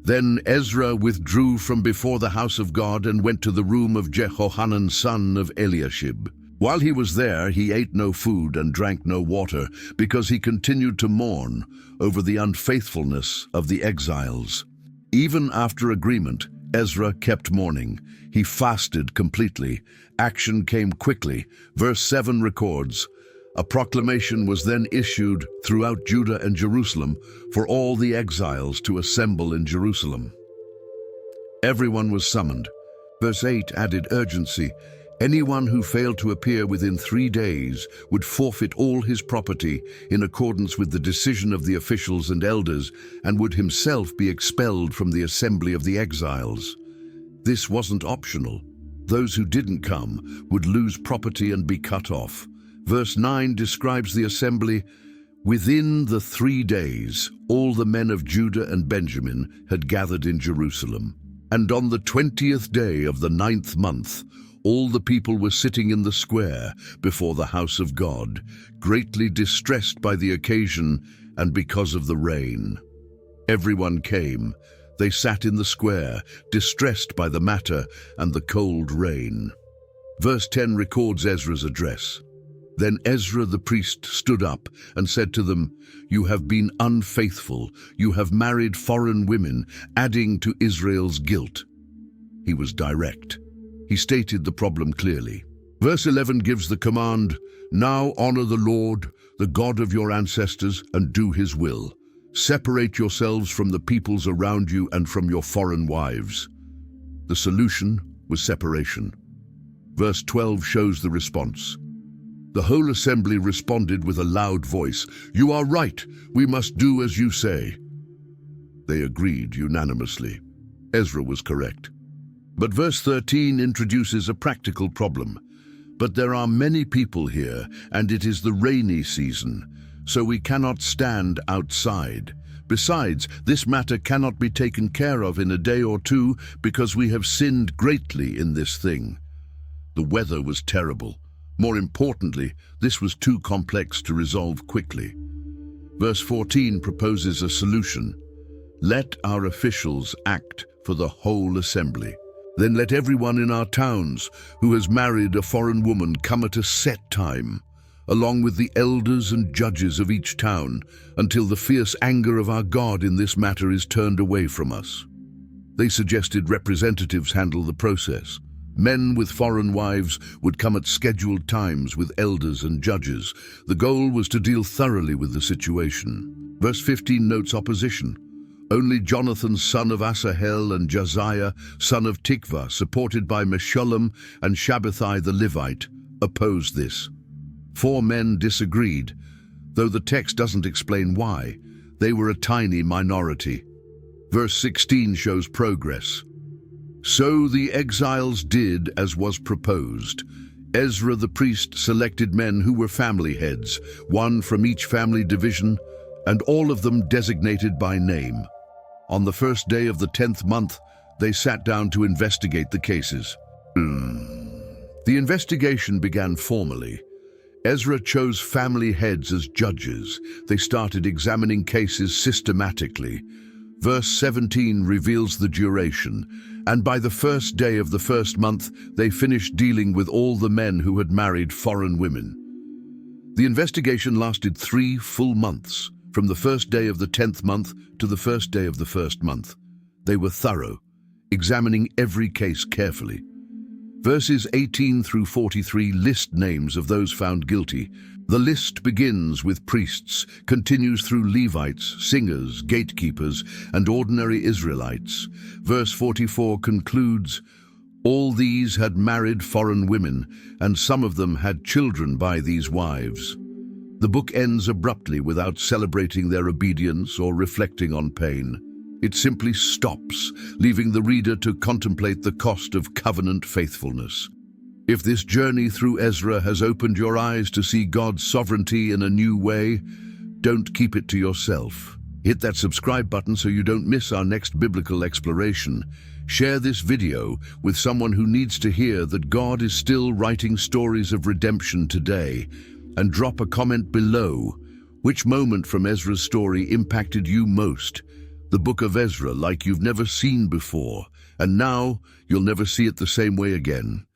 Then Ezra withdrew from before the house of God and went to the room of Jehohanan son of Eliashib. While he was there, he ate no food and drank no water, because he continued to mourn over the unfaithfulness of the exiles. Even after agreement, Ezra kept mourning. He fasted completely. Action came quickly. Verse 7 records, A proclamation was then issued throughout Judah and Jerusalem for all the exiles to assemble in Jerusalem. Everyone was summoned. Verse 8 added urgency. Anyone who failed to appear within 3 days would forfeit all his property in accordance with the decision of the officials and elders, and would himself be expelled from the assembly of the exiles. This wasn't optional. Those who didn't come would lose property and be cut off. Verse 9 describes the assembly. Within the 3 days, all the men of Judah and Benjamin had gathered in Jerusalem. And on the 20th day of the 9th month, all the people were sitting in the square before the house of God, greatly distressed by the occasion and because of the rain. Everyone came. They sat in the square, distressed by the matter and the cold rain. Verse 10 records Ezra's address. Then Ezra the priest stood up and said to them, You have been unfaithful. You have married foreign women, adding to Israel's guilt. He was direct. He stated the problem clearly. Verse 11 gives the command, Now honor the Lord, the God of your ancestors, and do his will. Separate yourselves from the peoples around you and from your foreign wives. The solution was separation. Verse 12 shows the response. The whole assembly responded with a loud voice, "You are right, we must do as you say." They agreed unanimously. Ezra was correct. But verse 13 introduces a practical problem. But there are many people here, and it is the rainy season, so we cannot stand outside. Besides, this matter cannot be taken care of in a day or two because we have sinned greatly in this thing. The weather was terrible. More importantly, this was too complex to resolve quickly. Verse 14 proposes a solution. Let our officials act for the whole assembly. Then let everyone in our towns who has married a foreign woman come at a set time, along with the elders and judges of each town, until the fierce anger of our God in this matter is turned away from us. They suggested representatives handle the process. Men with foreign wives would come at scheduled times with elders and judges. The goal was to deal thoroughly with the situation. Verse 15 notes opposition. Only Jonathan, son of Asahel, and Josiah, son of Tikvah, supported by Meshullam and Shabbathai the Levite, opposed this. 4 men disagreed, though the text doesn't explain why. They were a tiny minority. Verse 16 shows progress. So the exiles did as was proposed. Ezra the priest selected men who were family heads, 1 from each family division, and all of them designated by name. On the first day of the 10th month, they sat down to investigate the cases. The investigation began formally. Ezra chose family heads as judges. They started examining cases systematically. Verse 17 reveals the duration, and by the first day of the first month, they finished dealing with all the men who had married foreign women. The investigation lasted 3 full months, from the first day of the 10th month to the first day of the first month. They were thorough, examining every case carefully. Verses 18 through 43 list names of those found guilty. The list begins with priests, continues through Levites, singers, gatekeepers, and ordinary Israelites. Verse 44 concludes, all these had married foreign women, and some of them had children by these wives. The book ends abruptly without celebrating their obedience or reflecting on pain. It simply stops, leaving the reader to contemplate the cost of covenant faithfulness. If this journey through Ezra has opened your eyes to see God's sovereignty in a new way, don't keep it to yourself. Hit that subscribe button so you don't miss our next biblical exploration. Share this video with someone who needs to hear that God is still writing stories of redemption today. And drop a comment below. Which moment from Ezra's story impacted you most? The Book of Ezra like you've never seen before, and now you'll never see it the same way again.